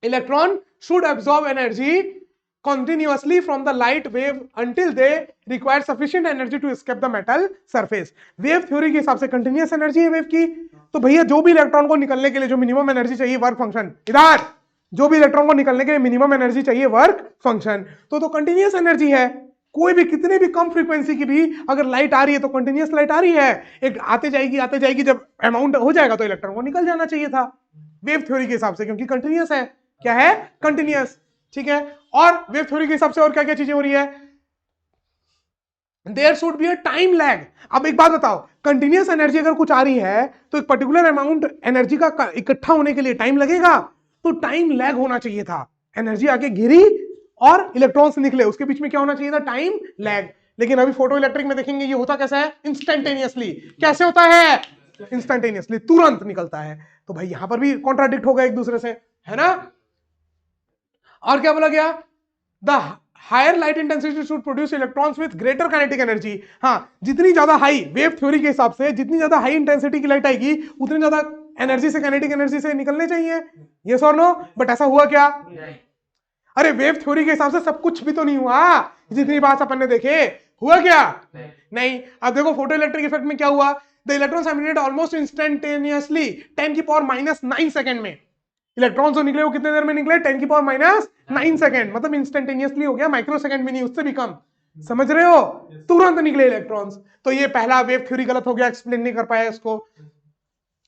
electron should absorb energy continuously from the light wave until they require sufficient energy to escape the metal surface। Wave theory के हिसाब से कंटिन्यूअस एनर्जी है वेव की, तो भैया जो भी इलेक्ट्रॉन को निकलने के लिए जो मिनिमम एनर्जी चाहिए वर्क फंक्शन, इधर जो भी इलेक्ट्रॉन को निकलने के लिए मिनिमम एनर्जी चाहिए वर्क फंक्शन, तो कंटिन्यूअस एनर्जी है। कोई भी कितने भी कम फ्रीक्वेंसी की भी अगर लाइट आ रही है तो कंटिन्यूअस लाइट आ रही है, एक आते जाएगी, जब अमाउंट हो जाएगा तो इलेक्ट्रॉन को निकल जाना चाहिए था वेव थ्योरी के हिसाब से, क्योंकि कंटिन्यूअस है। क्या है? कंटिन्यूअस। ठीक है, और वेव थ्योरी के हिसाब से और क्या क्या चीजें हो रही है? There should be a time lag. अब एक बात बताओ, कंटिन्यूअस एनर्जी अगर कुछ आ रही है तो एक पर्टिकुलर अमाउंट एनर्जी का इकट्ठा होने के लिए टाइम लगेगा, तो टाइम लैग होना चाहिए था। एनर्जी आके गिरी और इलेक्ट्रॉन्स निकले, उसके बीच में क्या होना चाहिए था? Time lag. लेकिन अभी फोटो इलेक्ट्रिक में देखेंगे ये होता कैसा है? इंस्टेंटेनियसली। कैसे होता है? इंस्टेंटेनियसली, तुरंत निकलता है। तो भाई यहां पर भी कॉन्ट्राडिक्ट होगा एक दूसरे से, है ना। और क्या बोला गया? The higher light intensity should produce electrons with greater kinetic energy. हाँ, जितनी ज्यादा हाई वेव थ्योरी के हिसाब से जितनी ज्यादा हाई इंटेंसिटी की लाइट आएगी उतनी ज्यादा एनर्जी से काइनेटिक एनर्जी से निकलने चाहिए। यस और नो? बट ऐसा हुआ क्या? अरे वेव थ्योरी के हिसाब से सब कुछ भी तो नहीं हुआ जितनी बात अपन ने देखे। हुआ क्या? नहीं। अब देखो फोटो इलेक्ट्रिक इफेक्ट में क्या हुआ, the electrons emitted almost instantaneously 10 की पावर -9 सेकंड में। इलेक्ट्रॉन्स जो निकले वो कितने देर में निकले? 10 की पावर -9 सेकंड, मतलब इंस्टेंटेनियसली हो गया, माइक्रो सेकंड भी नहीं, उससे भी कम। समझ रहे हो? तुरंत निकले इलेक्ट्रॉन्स। तो ये पहला वेव थ्योरी गलत हो गया, एक्सप्लेन नहीं कर पाया इसको।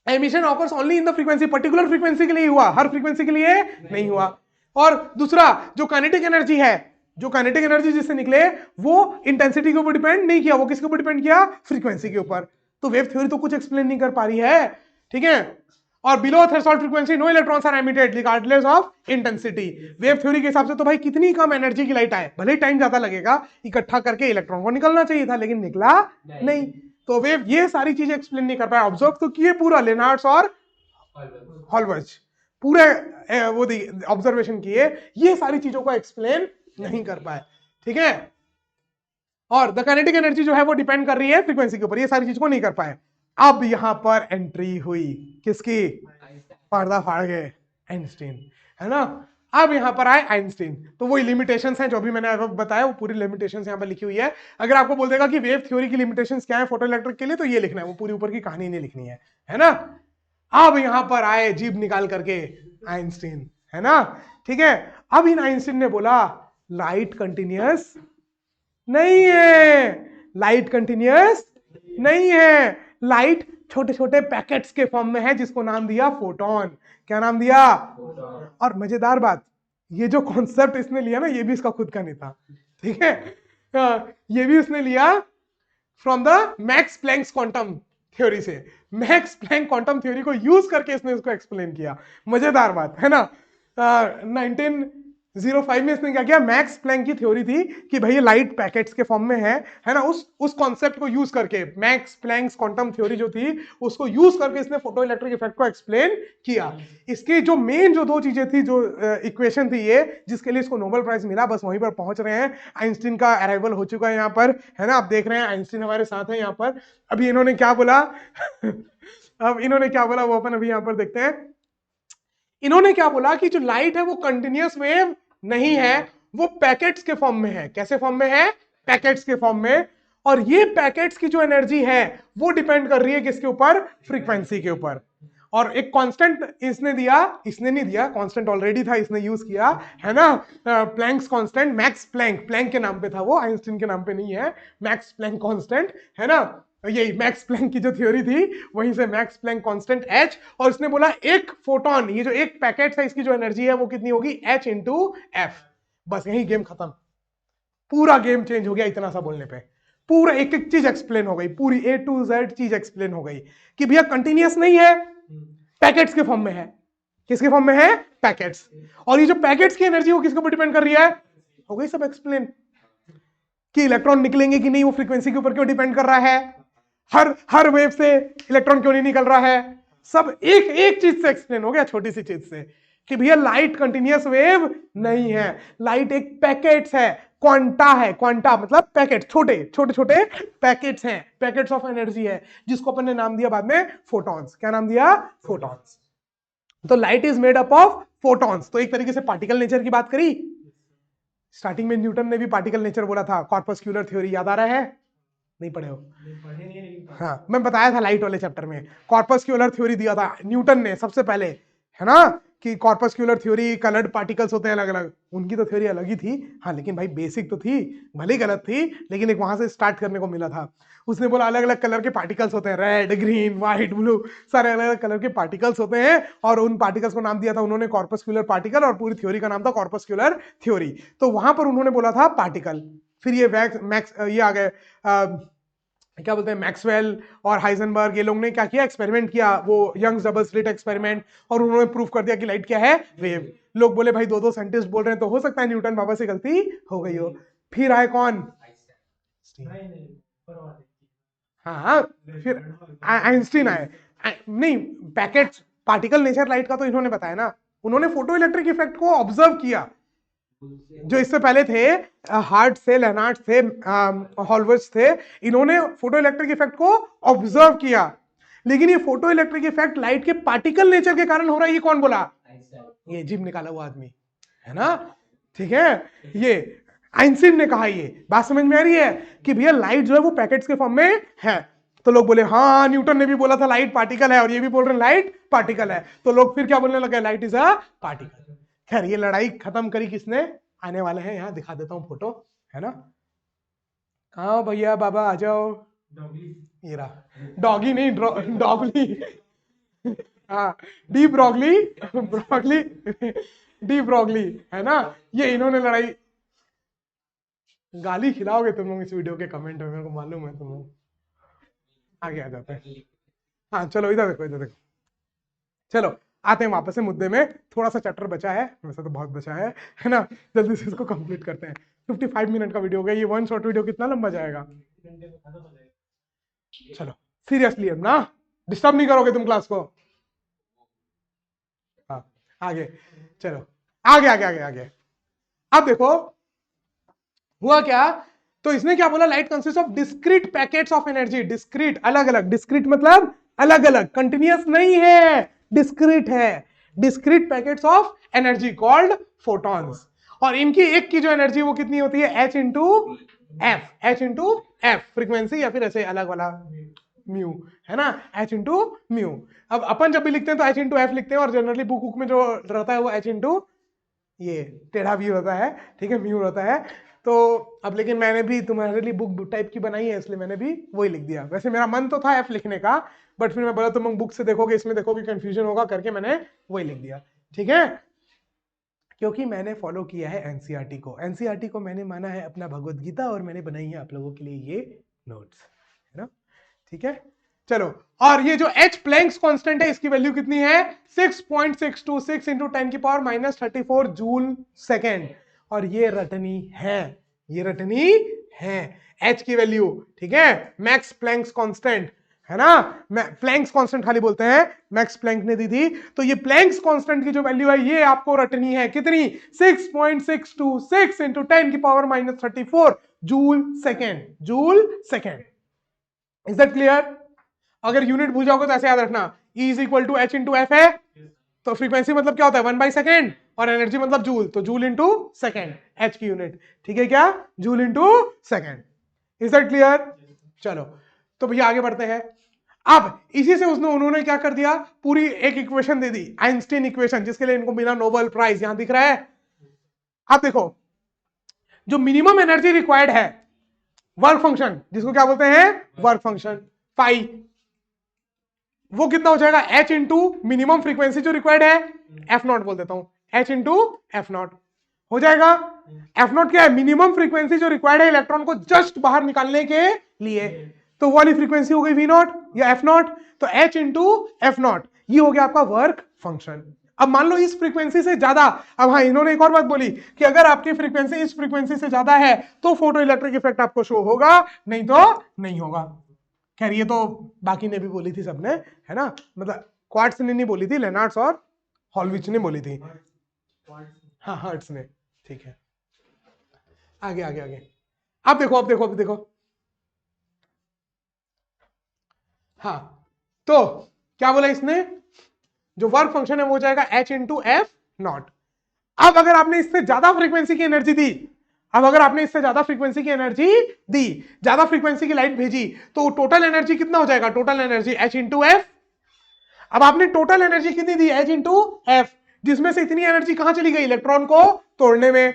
Emission occurs only in the frequency, particular frequency के लिए हुआ, हर फ्रीक्वेंसी के लिए नहीं हुआ। और दूसरा, जो काइनेटिक एनर्जी है, जो काइनेटिक एनर्जी जिससे निकले वो इंटेंसिटी के ऊपर डिपेंड नहीं किया, वो किसके ऊपर डिपेंड किया? फ्रीक्वेंसी के ऊपर। तो वेव थ्योरी तो कुछ एक्सप्लेन नहीं कर पा रही है, ठीक है। और below threshold frequency no electrons are emitted regardless of intensity. Wave theory के हिसाब से तो भाई कितनी कम एनर्जी की लाइट आए, भले ही टाइम ज्यादा लगेगा, इकट्ठा करके इलेक्ट्रॉन को निकलना चाहिए था, लेकिन निकला नहीं। तो वेव ये सारी चीजें एक्सप्लेन नहीं कर पाया। ऑब्जर्व तो किए पूरा, लेनार्ड्स और हॉलबर्ग पूरे वो ऑब्जर्वेशन किए, ये सारी चीजों को एक्सप्लेन नहीं कर पाए, ठीक है। और द काइनेटिक एनर्जी जो है वो डिपेंड कर रही है फ्रीक्वेंसी के ऊपर, ये सारी चीज को नहीं कर पाए। अब यहां पर एंट्री हुई किसकी? पर्दा फाड़ गए आइंस्टीन, है ना। अब यहां पर आए आइंस्टीन, तो वही लिमिटेशंस हैं जो भी मैंने आपको बताया, वो पूरी लिमिटेशंस यहां पर लिखी हुई है। अगर आपको बोल देगा कि वेव थ्योरी की लिमिटेशंस क्या है फोटो इलेक्ट्रिक के लिए, तो ये लिखना है, वो पूरी ऊपर की कहानी नहीं लिखनी है ना। अब यहां पर आए जीभ निकाल करके आइंस्टीन, है ना, ठीक है। अब इन आइंस्टीन ने बोला लाइट कंटिन्यूअस नहीं है, लाइट कंटिन्यूअस नहीं है, लाइट छोटे छोटे पैकेट्स के फॉर्म में है, जिसको नाम दिया फोटोन। क्या नाम दिया? और मजेदार बात, ये जो कॉन्सेप्ट इसने लिया ना, ये भी इसका खुद का नहीं था, ठीक है। ये भी उसने लिया from the Max Planck's quantum theory से। मैक्स प्लैंक क्वांटम थ्योरी को यूज करके इसने इसको एक्सप्लेन किया। मजेदार बात है ना। 1905 में इसने क्या किया, मैक्स प्लैंक की थ्योरी थी कि भाई लाइट पैकेट्स के फॉर्म में है ना, उस कॉन्सेप्ट को यूज करके मैक्स प्लैंक्स क्वांटम थ्योरी जो थी उसको यूज करके इसने फोटो इलेक्ट्रिक इफेक्ट को एक्सप्लेन किया। इसकी जो मेन जो दो चीजें थी, जो इक्वेशन थी ये, जिसके लिए इसको नोबेल प्राइज मिला, बस वहीं पर पहुंच रहे हैं। आइंस्टीन का अराइवल हो चुका है यहाँ पर, है ना, आप देख रहे हैं आइंस्टीन हमारे साथ है यहाँ पर। अभी इन्होंने क्या बोला अब इन्होंने क्या बोला वो अपन अभी यहाँ पर देखते हैं। इन्होंने क्या बोला कि जो लाइट है वो कंटिन्यूअस वेव नहीं है, वो पैकेट्स के फॉर्म में है। कैसे फॉर्म में है? पैकेट्स के फॉर्म में। और ये पैकेट्स की जो एनर्जी है वो डिपेंड कर रही है किसके ऊपर? फ्रीक्वेंसी के ऊपर। और एक कांस्टेंट इसने दिया, इसने नहीं दिया, कांस्टेंट ऑलरेडी था, इसने यूज किया, है ना, Planck's constant, Max Planck, Planck के नाम पे था वो, आइंस्टीन के नाम पे नहीं है, मैक्स प्लैंक कांस्टेंट, है ना। यही मैक्स प्लैंक की जो थ्योरी थी वहीं से मैक्स प्लैंक कांस्टेंट H। और इसने बोला एक फोटोन, ये जो एक पैकेट है, इसकी जो एनर्जी है वो कितनी होगी? H into F। बस यही गेम खत्म, पूरा गेम चेंज हो गया इतना सा बोलने पे। पूरा एक एक चीज एक्सप्लेन हो गई, पूरी A to Z चीज एक्सप्लेन हो गई कि भैया कंटिन्यूअस नहीं है, पैकेट्स के फॉर्म में है। किसके फॉर्म में है? पैकेट्स। और ये जो पैकेट्स की एनर्जी वो किसके ऊपर डिपेंड कर रही है? हो गई सब एक्सप्लेन। कि इलेक्ट्रॉन निकलेंगे कि नहीं वो फ्रीक्वेंसी के ऊपर क्यों डिपेंड कर रहा है, हर वेव से इलेक्ट्रॉन क्यों नहीं निकल रहा है, सब एक एक चीज से एक्सप्लेन हो गया, छोटी सी चीज से, कि भैया लाइट कंटिन्यूअस वेव नहीं है, लाइट एक पैकेट्स है, क्वांटा है। क्वांटा मतलब पैकेट, छोटे छोटे छोटे पैकेट्स हैं, पैकेट्स ऑफ एनर्जी है, जिसको अपन ने नाम दिया बाद में फोटॉन्स। क्या नाम दिया? फोटॉन्स। तो light is made up of photons. तो एक तरीके से पार्टिकल नेचर की बात करी। स्टार्टिंग में न्यूटन ने भी पार्टिकल नेचर बोला था, कॉर्पस्क्यूलर थ्योरी याद आ रहा है? नहीं पढ़े हो? हाँ, मैं बताया था लाइट वाले चैप्टर में, कॉर्पस्क्यूलर थ्योरी दिया था न्यूटन ने सबसे पहले, है ना, कि कॉर्पस्क्यूलर थ्योरी, कलर्ड पार्टिकल्स होते हैं अलग अलग, उनकी तो थ्योरी अलग ही थी। हाँ, लेकिन भाई बेसिक तो थी, भले गलत थी, लेकिन एक वहां से स्टार्ट करने को मिला था। उसने बोला अलग अलग कलर के पार्टिकल्स होते हैं, रेड, ग्रीन, व्हाइट, ब्लू, सारे अलग अलग कलर के पार्टिकल्स होते हैं, और उन पार्टिकल्स को नाम दिया था उन्होंने कॉर्पस्क्यूलर पार्टिकल, और पूरी थ्योरी का नाम था कॉर्पस्क्यूलर थ्योरी। तो वहां पर उन्होंने बोला था पार्टिकल। फिर ये ये आ गए, क्या बोलते हैं, मैक्सवेल और हाइजेनबर्ग, ये लोग ने क्या किया, एक्सपेरिमेंट किया, वो यंग्स डबल स्लिट एक्सपेरिमेंट, और उन्होंने प्रूफ कर दिया कि लाइट क्या है? वेव। लोग बोले भाई दो दो साइंटिस्ट बोल रहे हैं, तो हो सकता है न्यूटन बाबा से गलती हो गई हो। फिर आए कौन? हाँ, फिर आइंस्टीन आए। नहीं, पैकेट पार्टिकल नेचर लाइट का तो इन्होंने बताया ना, उन्होंने फोटो इलेक्ट्रिक इफेक्ट को ऑब्जर्व किया। जो इससे पहले थे हार्ट थे, लेनार्ड थे, हॉलवर्स थे, इन्होंने फोटो इलेक्ट्रिक इफेक्ट को ऑब्जर्व किया। लेकिन ये फोटो इलेक्ट्रिक इफेक्ट लाइट के पार्टिकल नेचर के कारण हो रहा है, ये कौन बोला? ये जिम निकाला हुआ आदमी है ना, ठीक है, ये आइंस्टीन ने कहा। ये बात समझ में आ रही है कि भैया लाइट जो है वो पैकेट्स के फॉर्म में है। तो लोग बोले हाँ न्यूटन ने भी बोला था लाइट पार्टिकल है, और ये भी बोल रहे हैं लाइट पार्टिकल है। तो लोग फिर क्या बोलने लगे? Light is a particle. खैर ये लड़ाई खत्म करी किसने? आने वाले हैं, यहां दिखा देता हूं फोटो, है ना। हाँ भैया बाबा आ जाओ। ये रहा, डॉगी नहीं डॉगली, हाँ de Broglie, Broglie de Broglie, है ना। ये इन्होंने लड़ाई, गाली खिलाओगे तुम लोग इस वीडियो के कमेंट में, मेरे को मालूम है तुम लोग आगे आ जाते हैं। हाँ चलो इधर देखो, इधर देखो, चलो आते हैं वापस से मुद्दे में। थोड़ा सा चैप्टर बचा है, वैसे तो बहुत बचा है ना। जल्दी से इसको कंप्लीट करते हैं। 55 मिनट का वीडियो हो गया ये। वन शॉर्ट वीडियो कितना लंबा जाएगा? चलो सीरियसली अब ना, डिस्टर्ब नहीं करोगे तुम क्लास को। हाँ आगे चलो, आगे आगे आगे आगे। अब देखो हुआ क्या। तो इसने क्या बोला? Light consist of discrete packets of energy. Discrete अलग अलग, डिस्क्रीट मतलब अलग अलग, कंटिन्यूअस नहीं है, डिस्क्रीट है। Discrete packets of energy called photons. और इनकी एक की जो एनर्जी वो कितनी होती है? h into F, h into F frequency, या फिर ऐसे अलग वाला म्यू, है ना, h इंटू म्यू। अब अपन जब भी लिखते हैं तो h इंटू एफ लिखते हैं, और जनरली बुक में जो रहता है वो h इंटू ये टेढ़ा व्यू होता है, ठीक है, म्यू होता है। तो अब लेकिन मैंने भी तुम्हारे लिए बुक टाइप की बनाई है, इसलिए मैंने भी वही लिख दिया। वैसे मेरा मन तो था एफ लिखने का, बट फिर मैं बोला तुम बुक से देखोगे, इसमें देखोगे कंफ्यूजन होगा करके मैंने वही लिख दिया, ठीक है। क्योंकि मैंने फॉलो किया है एनसीईआरटी को। एनसीईआरटी को मैंने माना है अपना भगवत गीता, और मैंने बनाई है आप लोगों के लिए ये नोट्स, है ना, ठीक है। चलो, और ये जो H प्लैंक्स कांस्टेंट है इसकी वैल्यू कितनी है? 6.626 इंटू 10 की पावर माइनस 34 जूल सेकेंड। और ये रटनी है, ये रटनी है H की वैल्यू, ठीक है। मैक्स प्लैंक्स कांस्टेंट, है ना, प्लैंक्स कांस्टेंट खाली बोलते हैं, मैक्स प्लैंक ने दी थी। तो ये प्लैंक्स कांस्टेंट की जो वैल्यू है ये आपको रटनी है, कितनी? 6.626 इंटू 10 की power minus 34 joule second, joule second. Is that clear? अगर यूनिट भूल जाओगे तो ऐसे याद रखना, E is equal to H into F है, तो फ्रीक्वेंसी मतलब क्या होता है? 1/सेकेंड, और एनर्जी मतलब जूल, तो जूल इंटू सेकेंड, एच की यूनिट, ठीक है क्या? Joule into second. Is that clear? चलो तो भैया आगे बढ़ते हैं। अब इसी से उन्होंने क्या कर दिया, पूरी एक इक्वेशन दे दी, आइंस्टीन इक्वेशन, जिसके लिए इनको मिला नोबेल प्राइज। यहां दिख रहा है, आप देखो, जो मिनिमम एनर्जी रिक्वायर्ड है, वर्क फंक्शन, जिसको क्या बोलते हैं? वर्क फंक्शन, फाई, वो कितना हो जाएगा? h इंटू मिनिमम फ्रीक्वेंसी जो रिक्वायर्ड है, f नॉट बोल देता हूं, h इंटू एफ नॉट हो जाएगा। f नॉट क्या है? मिनिमम फ्रीक्वेंसी जो रिक्वायर्ड है इलेक्ट्रॉन को जस्ट बाहर निकालने के लिए, तो वो वाली फ्रीक्वेंसी हो गई v नॉट या f नॉट, तो h इंटू एफ नॉट, ये हो गया आपका वर्क फंक्शन। अब मान लो इस फ्रीक्वेंसी से ज्यादा, अब हाँ इन्होंने एक और बात बोली कि अगर आपकी फ्रीक्वेंसी इस फ्रीक्वेंसी से ज्यादा है तो फोटो इलेक्ट्रिक इफेक्ट आपको शो होगा, नहीं तो नहीं होगा। खैर ये तो बाकी ने भी बोली थी सबने, है ना, मतलब क्वार्ट्स ने नहीं बोली थी, लेनार्ड्स और हॉलविच ने बोली थी, हाँ हर्ट्स ने, ठीक है। आगे आगे आगे, अब देखो, अब देखो, अब देखो, हाँ तो क्या बोला इसने? जो वर्क फंक्शन है वो हो जाएगा h इंटू एफ नॉट। अब अगर आपने इससे ज्यादा फ्रीक्वेंसी की एनर्जी दी, अब अगर आपने इससे ज्यादा फ्रीक्वेंसी की एनर्जी दी, ज्यादा फ्रीक्वेंसी की लाइट भेजी, तो टोटल एनर्जी कितना हो जाएगा? Total energy h into F. अब आपने टोटल एनर्जी कितनी दी? h इंटू एफ, जिसमें से इतनी एनर्जी कहां चली गई? इलेक्ट्रॉन को तोड़ने में।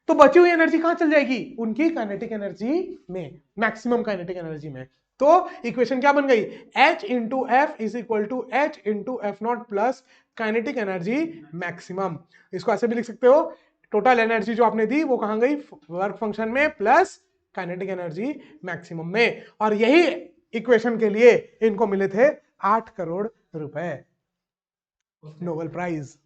तो बची हुई एनर्जी कहां चल जाएगी? उनकी काइनेटिक एनर्जी में, मैक्सिमम काइनेटिक एनर्जी में। तो इक्वेशन क्या बन गई? h into F is equal to h into F naught plus kinetic energy maximum. इसको ऐसे भी लिख सकते हो, टोटल एनर्जी जो आपने दी वो कहां गई? वर्क फंक्शन में प्लस काइनेटिक एनर्जी मैक्सिमम में। और यही इक्वेशन के लिए इनको मिले थे 8 करोड़ रुपए, नोबेल प्राइज।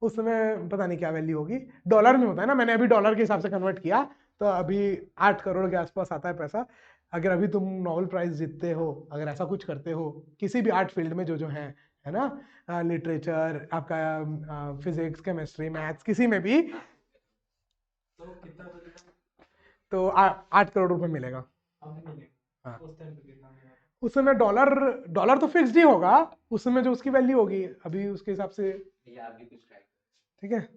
उस समय पता नहीं क्या वैल्यू होगी, डॉलर में होता है ना, मैंने अभी डॉलर के हिसाब से कन्वर्ट किया, तो अभी 8 करोड़ के आसपास आता है पैसा। अगर अभी तुम नोबेल प्राइज जीतते हो, अगर ऐसा कुछ करते हो किसी भी आर्ट फील्ड में, जो है ना, लिटरेचर, आपका फिजिक्स, केमिस्ट्री, मैथ्स, किसी में भी, तो कितना बचेगा? तो 8 करोड़ रुपए मिलेगा। हमें मिलेगा हाँ। उस टाइम पे कितना मिलेगा? उस समय डॉलर तो फिक्स्ड ही होगा, उस समय जो उसकी वैल्यू होगी अभी उसके हिसाब से। ये आप भी कुछ ट्राई ठीक है।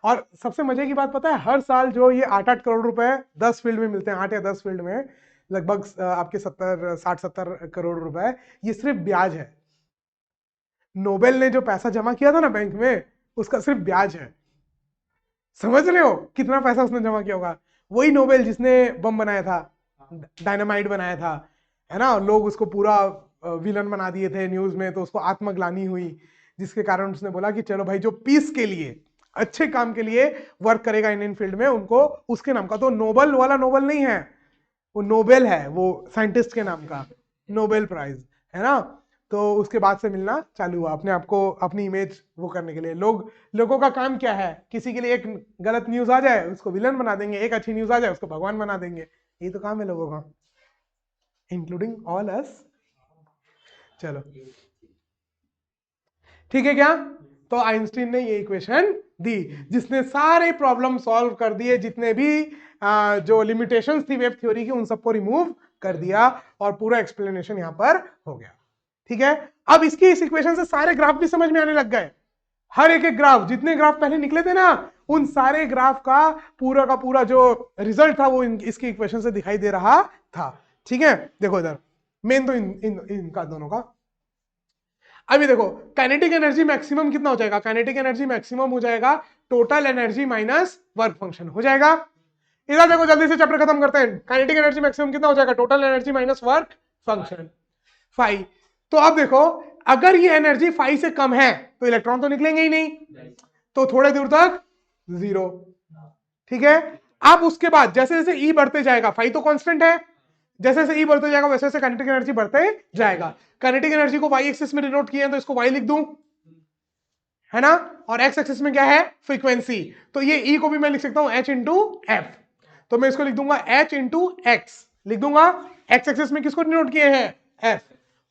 और सबसे मजे की बात पता है, हर साल जो ये 8-8 करोड़ रुपए 10 फील्ड में मिलते हैं, 8 या 10 फील्ड में लगभग आपके 60-70 करोड़ रुपए, ये सिर्फ ब्याज है। नोबेल ने जो पैसा जमा किया था ना बैंक में, उसका सिर्फ ब्याज है। समझ रहे हो कितना पैसा उसने जमा किया होगा? वही नोबेल जिसने बम बनाया था, डायनामाइट बनाया था, है ना, लोग उसको पूरा विलन बना दिए थे न्यूज में, तो उसको आत्मग्लानि हुई, जिसके कारण उसने बोला कि चलो भाई जो पीस के लिए, अच्छे काम के लिए वर्क करेगा इंडियन फील्ड में, उनको उसके नाम का, तो नोबेल वाला नोबेल नहीं है, वो नोबेल है, वो साइंटिस्ट के नाम का नोबेल प्राइज, है ना। तो उसके बाद से मिलना चालू हुआ, अपने आप को अपनी इमेज वो करने के लिए। लोगों का काम क्या है, किसी के लिए एक गलत न्यूज आ जाए उसको विलन बना देंगे, एक अच्छी न्यूज आ जाए उसको भगवान बना देंगे, यही तो काम है लोगों का, इंक्लूडिंग ऑल अस। चलो ठीक है क्या? तो आइंस्टीन ने ये इक्वेशन दी, जिसने सारे प्रॉब्लम सॉल्व कर दिए, जितने भी जो लिमिटेशंस थी वेव थ्योरी की, उन सबको रिमूव कर दिया, और पूरा एक्सप्लेनेशन यहां पर हो गया। ठीक है। अब इसकी इस इक्वेशन से सारे ग्राफ भी समझ में आने लग गए। हर एक ग्राफ, जितने ग्राफ पहले निकले थे ना, उन सारे ग्राफ का पूरा जो रिजल्ट था वो इसकी इक्वेशन से दिखाई दे रहा था। ठीक है। देखो इधर मेन तो इनका दोनों का। अभी देखो काइनेटिक एनर्जी मैक्सिमम कितना हो जाएगा? काइनेटिक एनर्जी मैक्सिमम हो जाएगा total energy minus work function हो जाएगा। इधर देखो जल्दी से चैप्टर खत्म करते हैं। काइनेटिक एनर्जी मैक्सिमम कितना हो जाएगा? Total energy minus work function 5। तो अब देखो अगर ये एनर्जी 5 से कम है तो इलेक्ट्रॉन तो निकलेंगे ही नहीं, तो थोड़े दूर तक 0। ठीक है। अब उसके बाद जैसे जैसे ई बढ़ते जाएगा, 5 तो कांस्टेंट है, जैसे जैसे ई बढ़ते जाएगा वैसे वैसे काइनेटिक एनर्जी बढ़ते जाएगा। काइनेटिक एनर्जी को वाई एक्सिस में डिनोट किया है, तो इसको वाई लिख दूं, है ना, और एक्स एक्सिस में क्या है? फ्रीक्वेंसी। तो ये ई को भी मैं लिख सकता हूं h इंटू एफ, तो मैं इसको लिख दूंगा h इंटू एक्स, लिख दूंगा। एक्स एक्सिस में किसको डिनोट किए हैं? f,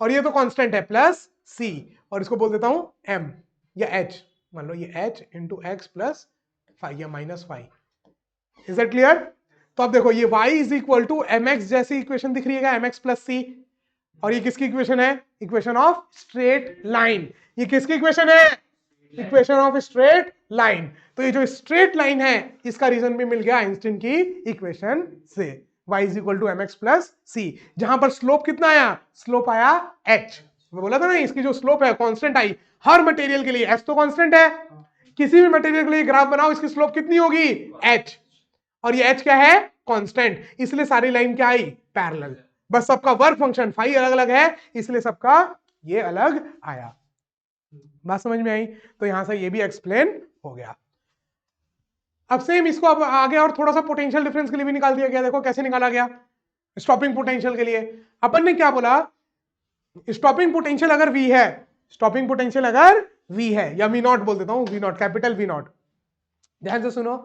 और ये तो कांस्टेंट है प्लस c, और इसको बोल देता हूं m या h, मान लो ये h इंटू एक्स प्लस 5 या माइनस 5। Is that clear? तो अब देखो ये y is equal to M X जैसी इक्वेशन दिख रही है, एम एक्स प्लस सी, और ये किसकी इक्वेशन है? Equation of straight line. ये किसकी इक्वेशन है? Equation of straight line. तो ये जो स्ट्रेट लाइन है इसका रीजन भी मिल गया आइंस्टीन की इक्वेशन से, y is equal to M X plus C, जहां पर स्लोप कितना आया? स्लोप आया h। मैं बोला था ना इसकी जो स्लोप है कांस्टेंट आई, हर मटेरियल के लिए h तो कांस्टेंट है, किसी भी मटेरियल के लिए ग्राफ बनाओ इसकी स्लोप कितनी होगी? h, और ये h क्या है? कांस्टेंट, इसलिए सारी लाइन क्या आई? पैरेलल। बस सबका वर्क फंक्शन फाई अलग अलग है, इसलिए सबका ये अलग आया। बात समझ में आई? तो यहां से ये भी एक्सप्लेन हो गया। अब सेम इसको अब आगे और थोड़ा सा पोटेंशियल डिफरेंस के लिए भी निकाल दिया गया। देखो कैसे निकाला गया। स्टॉपिंग पोटेंशियल के लिए अपन ने क्या बोला? स्टॉपिंग पोटेंशियल अगर V है, स्टॉपिंग पोटेंशियल अगर V है, या V नॉट बोल देता हूं, V not, capital V not, ध्यान से सुनो।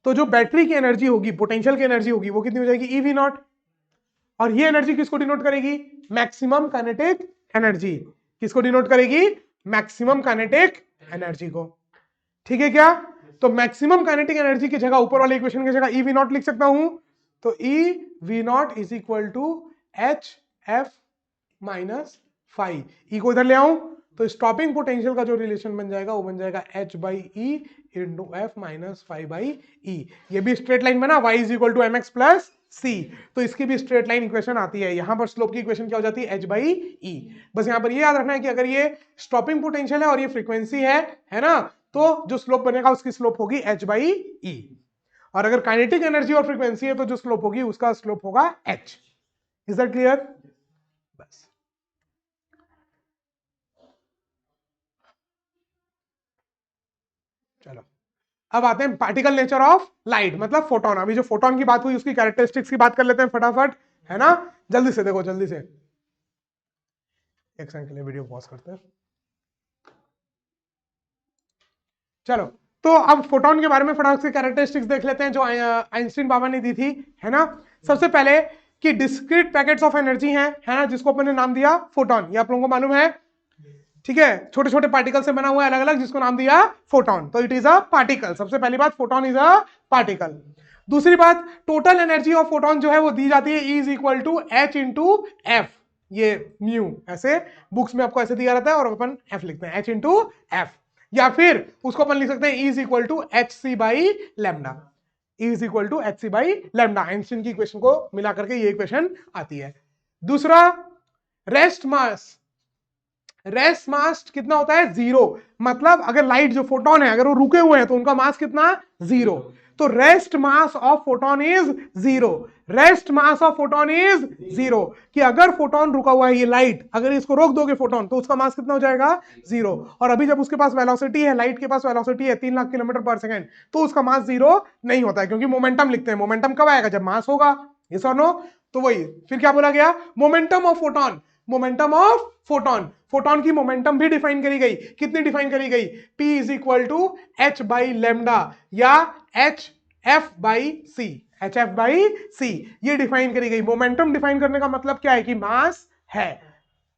तो जो बैटरी की एनर्जी होगी, पोटेंशियल की एनर्जी होगी, वो कितनी हो जाएगी? E V not. और ये एनर्जी किसको डिनोट करेगी? Maximum kinetic energy. किसको डिनोट करेगी? मैक्सिमम काइनेटिक एनर्जी को। ठीक है क्या? तो मैक्सिमम काइनेटिक एनर्जी की जगह, ऊपर वाले इक्वेशन की जगह ई वी नॉट लिख सकता हूं। तो E V naught is equal to H F minus 5। E को इधर ले आऊं तो स्टॉपिंग पोटेंशियल का जो रिलेशन बन जाएगा वो बन जाएगा h by E into F minus 5 by E. ये भी स्ट्रेट लाइन बना, y is equal to M X plus C, तो इसकी भी स्ट्रेट लाइन इक्वेशन आती है। यहां पर स्लोप की इक्वेशन क्या हो जाती है? h बाई ई। बस यहां पर ये याद रखना है कि अगर ये स्टॉपिंग पोटेंशियल है और ये फ्रीक्वेंसी है ना, तो जो स्लोप बनेगा उसकी स्लोप होगी h बाई ई, और अगर काइनेटिक एनर्जी और फ्रीक्वेंसी है तो जो स्लोप होगी उसका स्लोप होगा h। Is that clear? बस चलो अब आते हैं पार्टिकल नेचर ऑफ लाइट, मतलब फोटोन। अभी जो फोटोन की बात हुई उसकी कैरेक्टरिस्टिक्स की बात कर लेते हैं फटाफट, है ना। जल्दी से देखो, जल्दी से, एक सेकंड के लिए वीडियो पॉज करते हैं। चलो तो अब फोटोन के बारे में फटाफट से कैरेक्टरिस्टिक्स देख लेते हैं जो आइंस्टीन बाबा ने दी थी, है ना। सबसे पहले कि डिस्क्रीट पैकेट्स ऑफ एनर्जी हैं, है ना, जिसको अपन ने नाम दिया फोटोन। ये आप लोगों को मालूम है, ठीक है। छोटे छोटे पार्टिकल से बना हुआ है अलग अलग, जिसको नाम दिया फोटोन। तो इट इज अ पार्टिकल। सबसे पहली बात, फोटोन इज अ पार्टिकल। दूसरी बात, टोटल एनर्जी ऑफ फोटोन जो है वो दी जाती है E is equal to H into F, ये म्यू, ऐसे बुक्स में आपको ऐसे दिया रहता है और अपन F लिखते हैं, H इंटू एफ, या फिर उसको अपन लिख सकते हैं E is equal to H C by lambda, E is equal to H C by lambda. Einstein की इक्वेशन को मिला करके ये इक्वेशन आती है। दूसरा, रेस्ट मास, रेस्ट मास कितना होता है? 0। मतलब अगर लाइट जो फोटोन है अगर वो रुके हुए हैं तो उनका मास कितना? 0। तो rest mass of photon is 0। Rest mass of photon is 0, कि अगर फोटोन रुका हुआ है, ये लाइट, अगर इसको रोक दोगे फोटोन तो उसका मास कितना हो जाएगा? 0। और अभी जब उसके पास वेलोसिटी है, लाइट के पास वेलोसिटी है 3 लाख किलोमीटर पर सेकंड, तो उसका मास 0 नहीं होता है, क्योंकि मोमेंटम लिखते हैं। मोमेंटम कब आएगा? जब मास होगा। यस और नो? तो वही फिर क्या बोला गया? Momentum of photon, momentum of photon, photon की मोमेंटम भी डिफाइन करी गई। कितनी डिफाइन करी गई? P is equal to H by lambda या HF by C, HF by C, ये डिफाइन करी गई। मोमेंटम डिफाइन करने का मतलब क्या है? कि मास है,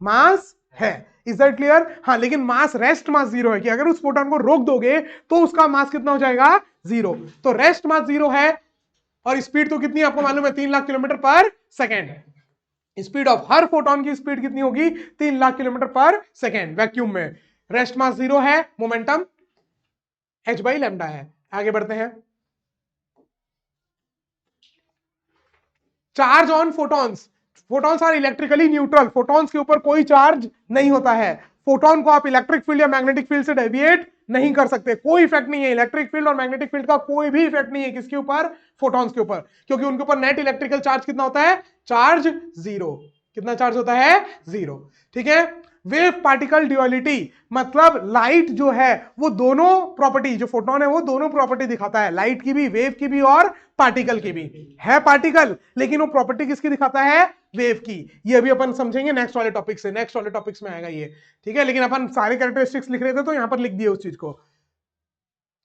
मास है। Is that clear? हाँ, लेकिन मास, रेस्ट मास 0 है, कि अगर उस फोटोन को रोक दोगे तो उसका मास कितना हो जाएगा? 0। तो रेस्ट मास 0 है, और स्पीड तो कितनी आपको मालूम है? 3 लाख किलोमीटर पर second. Speed of her photon की स्पीड कितनी होगी? 3 लाख किलोमीटर पर सेकेंड वैक्यूम में। रेस्ट मास 0 है, मोमेंटम H बाई लैम्डा है। आगे बढ़ते हैं। Charge on photons, photons are electrically neutral, photons के ऊपर कोई चार्ज नहीं होता है। फोटोन को आप इलेक्ट्रिक फील्ड या मैग्नेटिक फील्ड से डेविएट नहीं कर सकते, कोई इफेक्ट नहीं है। इलेक्ट्रिक फील्ड और मैग्नेटिक फील्ड का कोई भी इफेक्ट नहीं है किसके ऊपर? फोटॉन्स के ऊपर, क्योंकि उनके ऊपर नेट इलेक्ट्रिकल चार्ज कितना होता है? चार्ज 0। कितना चार्ज होता है? 0। ठीक है। वेव पार्टिकल ड्यूअलिटी, मतलब लाइट जो है वो दोनों प्रॉपर्टी, जो फोटोन है वो दोनों प्रॉपर्टी दिखाता है, लाइट की भी, वेव की भी और पार्टिकल की भी। है पार्टिकल, लेकिन वो प्रॉपर्टी किसकी दिखाता है? वेव की। ये अभी अपन समझेंगे नेक्स्ट वाले टॉपिक से, नेक्स्ट वाले टॉपिक्स में आएगा ये। ठीक है, लेकिन अपन सारे कैरेक्टरिस्टिक्स लिख रहे थे तो यहां पर लिख दिए उस चीज को।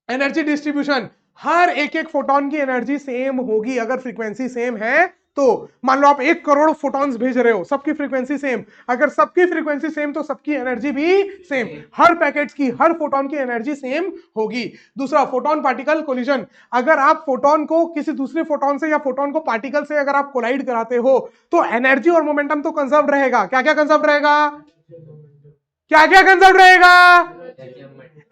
एनर्जी डिस्ट्रीब्यूशन, हर एक एक फोटोन की एनर्जी सेम होगी अगर फ्रीक्वेंसी सेम है तो। मान लो आप 1 करोड़ फोटॉन्स भेज रहे हो, सबकी फ्रीक्वेंसी सेम, अगर सबकी फ्रीक्वेंसी सेम तो सबकी एनर्जी भी सेम, हर पैकेट्स की, हर फोटोन की एनर्जी सेम होगी। दूसरा, फोटोन पार्टिकल कोलिजन, अगर आप फोटोन को किसी दूसरे फोटोन से या फोटोन को पार्टिकल से अगर आप कोलाइड कराते हो तो एनर्जी और मोमेंटम तो कंजर्व रहेगा। क्या क्या कंजर्व रहेगा? क्या क्या कंजर्व रहेगा?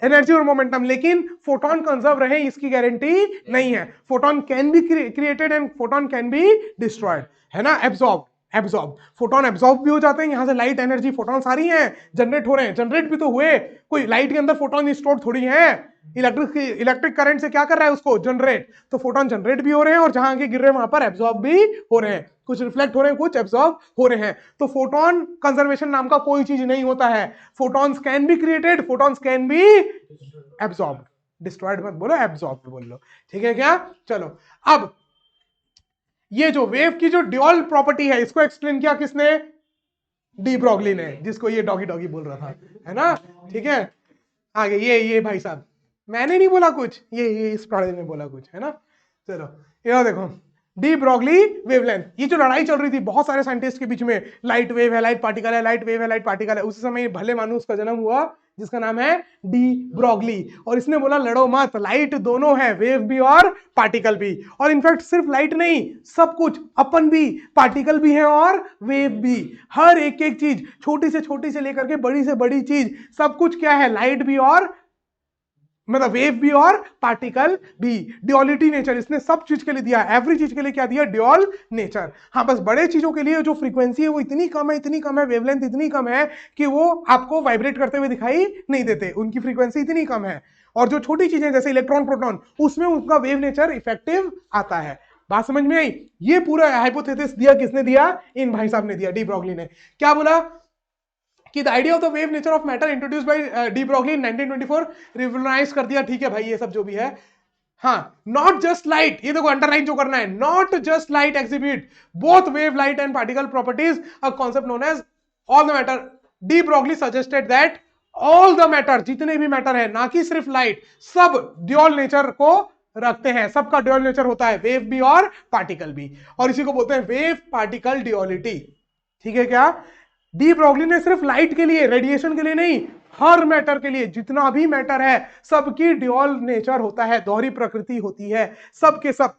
एनर्जी और मोमेंटम, लेकिन फोटोन कंजर्व रहे इसकी गारंटी नहीं है। Photon can be created and photon can be destroyed, है ना। एब्जॉर्ब, फोटोन एब्जॉर्ब भी हो जाते हैं, यहां से लाइट एनर्जी, फोटोन सारी हैं, जनरेट हो रहे हैं, जनरेट भी तो हुए, कोई लाइट के अंदर फोटोन स्टोर थोड़ी है। इलेक्ट्रिक करंट से क्या कर रहा है? उसको जनरेट, तो फोटोन जनरेट भी हो रहे हैं और जहां आगे गिर रहे हैं वहां पर एब्जॉर्ब भी हो रहे हैं, कुछ रिफ्लेक्ट हो रहे हैं, कुछ एब्जॉर्ब हो रहे हैं। तो फोटोन कंजर्वेशन नाम का कोई चीज नहीं होता है। Photons can be created, photons can be absorb, destroyed मत बोलो, एब्जॉर्ब बोल लो। ठीक है क्या? चलो, अब ये जो वेव की जो ड्यूअल प्रॉपर्टी है इसको एक्सप्लेन किया किसने? डी ब्रॉगली ने, जिसको ये डॉगी डॉगी बोल रहा था, है ना। ठीक है, आगे ये भाई साहब, मैंने नहीं बोला कुछ, ये इस प्राणी ने बोला कुछ, है ना। चलो ये देखो, डी ब्रॉगली वेवलेंथ, ये जो लड़ाई चल रही थी बहुत सारे साइंटिस्ट के बीच में, लाइट वेव है, लाइट पार्टिकल है, लाइट वेव है, लाइट पार्टिकल है, उसी समय भले मानुस का जन्म हुआ जिसका नाम है डी ब्रॉगली, और इसने बोला लड़ो मत, लाइट दोनों है, वेव भी और पार्टिकल भी। और इनफैक्ट सिर्फ लाइट नहीं, सब कुछ, अपन भी, पार्टिकल भी है और वेव भी, हर एक एक चीज, छोटी से लेकर के बड़ी से बड़ी चीज, सब कुछ क्या है? लाइट भी और, मतलब वेव भी और पार्टिकल भी। ड्यूअलिटी नेचर इसने सब चीज के लिए दिया, एवरी चीज के लिए क्या दिया? Dual nature. हाँ, बस बड़े चीजों के लिए जो फ्रीक्वेंसी है वो इतनी कम है, वेवलेंथ इतनी कम है कि वो आपको वाइब्रेट करते हुए दिखाई नहीं देते, उनकी फ्रीक्वेंसी इतनी कम है। और जो छोटी चीजें जैसे इलेक्ट्रॉन, प्रोटॉन, उसमें उनका वेव नेचर इफेक्टिव आता है। बात समझ में आई? ये पूरा हाइपोथेसिस दिया किसने दिया? इन भाई साहब ने दिया, डी ब्रॉगली ने। क्या बोला कि the idea of the wave nature of matter introduced by de Broglie in 1924 revolutionise कर दिया। ठीक है भाई, ये सब जो भी है, हाँ, नॉट जस्ट लाइट, ये देखो अंडरलाइन जो करना है, not just light exhibit both wave, light and particle properties, a concept known as all the matter. De Broglie suggested that all the matter, जितने भी मैटर है, ना कि सिर्फ लाइट, सब ड्यूअल नेचर को रखते हैं, सबका ड्यूअल नेचर होता है, वेव भी और पार्टिकल भी, और इसी को बोलते हैं वेव पार्टिकल ड्यूअलिटी। ठीक है क्या? डी ब्रॉगली ने सिर्फ लाइट के लिए, रेडिएशन के लिए नहीं, हर मैटर के लिए, जितना भी मैटर है सबकी ड्यूअल नेचर होता है, दोहरी प्रकृति होती है, सब के सब,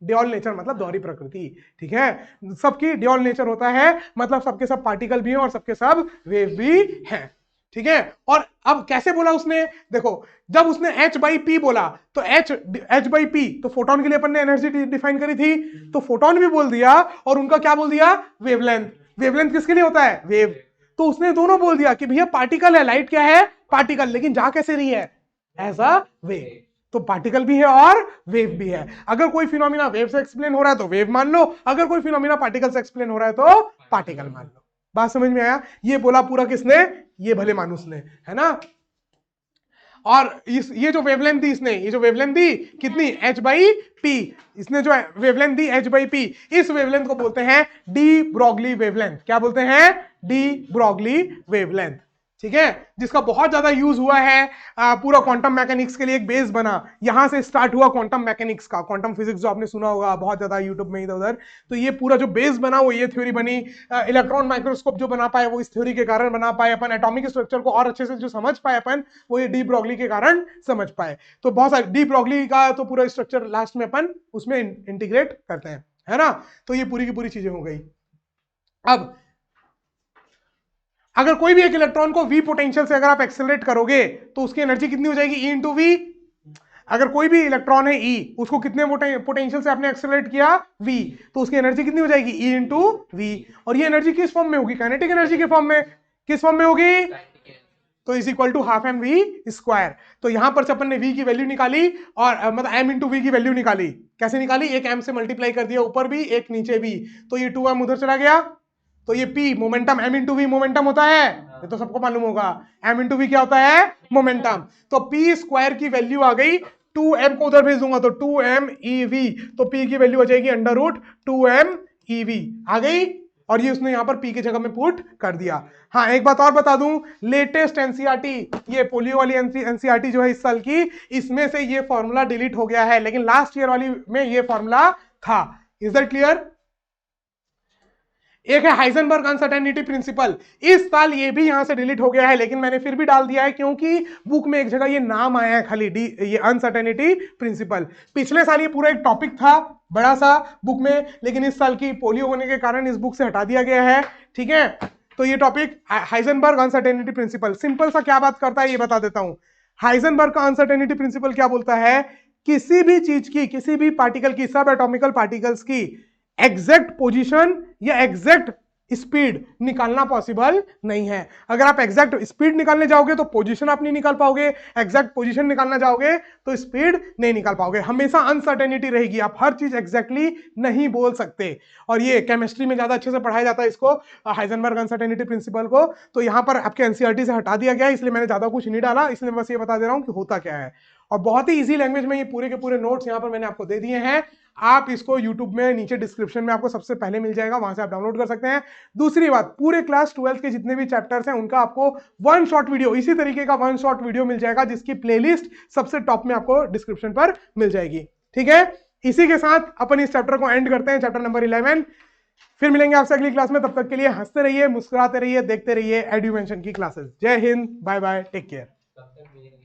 ड्यूअल नेचर मतलब दोहरी प्रकृति, ठीक है। सबकी ड्यूअल नेचर होता है, मतलब सबके सब पार्टिकल भी हैं और सबके सब वेव भी हैं, ठीक है। और अब कैसे बोला उसने, देखो जब उसने h/p बोला तो h/p, तो फोटोन के लिए अपन ने एनर्जी डिफाइन करी थी, तो फोटोन भी बोल दिया और उनका क्या बोल दिया, वेवलेंथ। वेवलेंथ किसके लिए होता है, वेव। तो उसने दोनों बोल दिया कि भैया पार्टिकल है, लाइट क्या है, पार्टिकल, लेकिन जा कैसे रही है, एज अ वेव। तो पार्टिकल भी है और वेव भी है। अगर कोई फिनोमिना वेव से एक्सप्लेन हो रहा है तो वेव मान लो, अगर कोई फिनोमिना पार्टिकल से एक्सप्लेन हो रहा है तो पार्टिकल मान लो। बात समझ में आया, ये बोला पूरा किसने, ये भले मानुस ने, है ना। और ये जो वेवलेंथ दी इसने, ये जो वेवलेंथ दी कितनी, h/p, इसने जो वेवलेंथ दी h/p, इस वेवलेंथ को बोलते हैं डी ब्रॉगली वेवलेंथ। क्या बोलते हैं, डी ब्रॉगली वेवलेंथ, ठीक है। जिसका बहुत ज्यादा यूज हुआ है, पूरा क्वांटम मैकेनिक्स के लिए एक बेस बना, यहां से स्टार्ट हुआ क्वांटम मैकेनिक्स का, क्वांटम फिजिक्स जो आपने सुना होगा बहुत ज्यादा यूट्यूब में इधर उधर। तो ये पूरा जो बेस बना वो ये थ्योरी बनी। इलेक्ट्रॉन माइक्रोस्कोप जो बना पाए वो इस थ्योरी के कारण बना पाए। अपन एटॉमिक स्ट्रक्चर को और अच्छे से जो समझ पाए अपन, वो ये डी ब्रॉगली के कारण समझ पाए। तो बहुत सारे डी ब्रॉगली का तो पूरा स्ट्रक्चर लास्ट में अपन उसमें इंटीग्रेट करते हैं, है ना। तो ये पूरी की पूरी चीजें हो गई। अब अगर कोई भी एक इलेक्ट्रॉन को v पोटेंशियल से अगर आप एक्सेलरेट करोगे तो उसकी एनर्जी कितनी हो जाएगी, E इंटू वी। अगर कोई भी इलेक्ट्रॉन है E, उसको कितने पोटेंशियल से आपने एक्सेलरेट किया, v, तो उसकी एनर्जी कितनी हो जाएगी, E इंटू वी। और ये एनर्जी किस फॉर्म में होगी, काइनेटिक एनर्जी के फॉर्म में। किस फॉर्म में होगी, तो is equal to half M V square. तो यहां पर अपन ने v की वैल्यू निकाली और मतलब m इंटू वी की वैल्यू निकाली। कैसे निकाली, एक m से मल्टीप्लाई कर दिया, ऊपर भी एक नीचे भी, तो ये 2m उधर चला गया। तो ये p momentum, m into V momentum होता है, ये तो सबको मालूम होगा। m इंटू वी क्या होता है, मोमेंटम। तो p स्क्वायर की वैल्यू आ गई, 2m को उधर भेज दूंगा तो 2m ev, तो p की वैल्यू आ जाएगी अंडर रूट 2m ev आ गई। और ये उसने यहां पर p की जगह में पुट कर दिया। हाँ, एक बात और बता दूं, लेटेस्ट एनसीईआरटी, ये पोलियो वाली एनसीईआरटी जो है इस साल की, इसमें से ये फॉर्मूला डिलीट हो गया है, लेकिन लास्ट ईयर वाली में ये फॉर्मूला था। Is that clear. एक है हाइजेनबर्ग अनसर्टेनिटी प्रिंसिपल, इस साल ये भी यहां से डिलीट हो गया है, लेकिन मैंने फिर भी डाल दिया है क्योंकि बुक में एक जगह ये नाम आया है खाली, ये अनसर्टेनिटी प्रिंसिपल। पिछले साल ये पूरा एक टॉपिक था बड़ा सा बुक में, लेकिन इस साल की पोलियो होने के कारण इस बुक से हटा दिया गया है, ठीक है। तो ये topic Heisenberg uncertainty principle simple सा क्या बात करता है ये बता देता हूं। हाइजेनबर्ग का अनसर्टेनिटी प्रिंसिपल क्या बोलता है, किसी भी चीज की, किसी भी पार्टिकल की, सब एटॉमिकल पार्टिकल्स की एग्जैक्ट पोजीशन या एग्जैक्ट स्पीड निकालना पॉसिबल नहीं है। अगर आप एग्जैक्ट स्पीड निकालने जाओगे तो पोजीशन आप नहीं निकाल पाओगे, एग्जैक्ट पोजीशन निकालना जाओगे तो स्पीड नहीं निकाल पाओगे। हमेशा अनसर्टेनिटी रहेगी, आप हर चीज एग्जैक्टली नहीं बोल सकते। और ये केमिस्ट्री में ज्यादा अच्छे से पढ़ाया जाता है इसको, हाइजेनबर्ग अनसर्टेनिटी प्रिंसिपल को। तो यहां पर आपके एनसीईआरटी से हटा दिया गया, इसलिए मैंने ज्यादा कुछ नहीं डाला, इसलिए बस ये बता दे रहा हूं कि होता क्या है। और बहुत ही इजी लैंग्वेज में ये पूरे के पूरे नोट्स यहां पर मैंने आपको दे दिए हैं। आप इसको YouTube में नीचे डिस्क्रिप्शन में आपको सबसे पहले मिल जाएगा, वहां से आप डाउनलोड कर सकते हैं। दूसरी बात, पूरे क्लास 12 के जितने भी चैप्टर्स हैं उनका आपको वन शॉट वीडियो, इसी तरीके का वन शॉट वीडियो मिल जाएगा, जिसकी प्लेलिस्ट सबसे टॉप में आपको डिस्क्रिप्शन पर मिल जाएगी, ठीक है। इसी के साथ अपन इस चैप्टर को एंड करते हैं, चैप्टर नंबर 11। फिर मिलेंगे आपसे अगली क्लास में, तब तक के लिए हंसते रहिए, मुस्कुराते रहिए, देखते रहिए एडुमेंशन की क्लासेस। जय हिंद, बाय बाय, टेक केयर।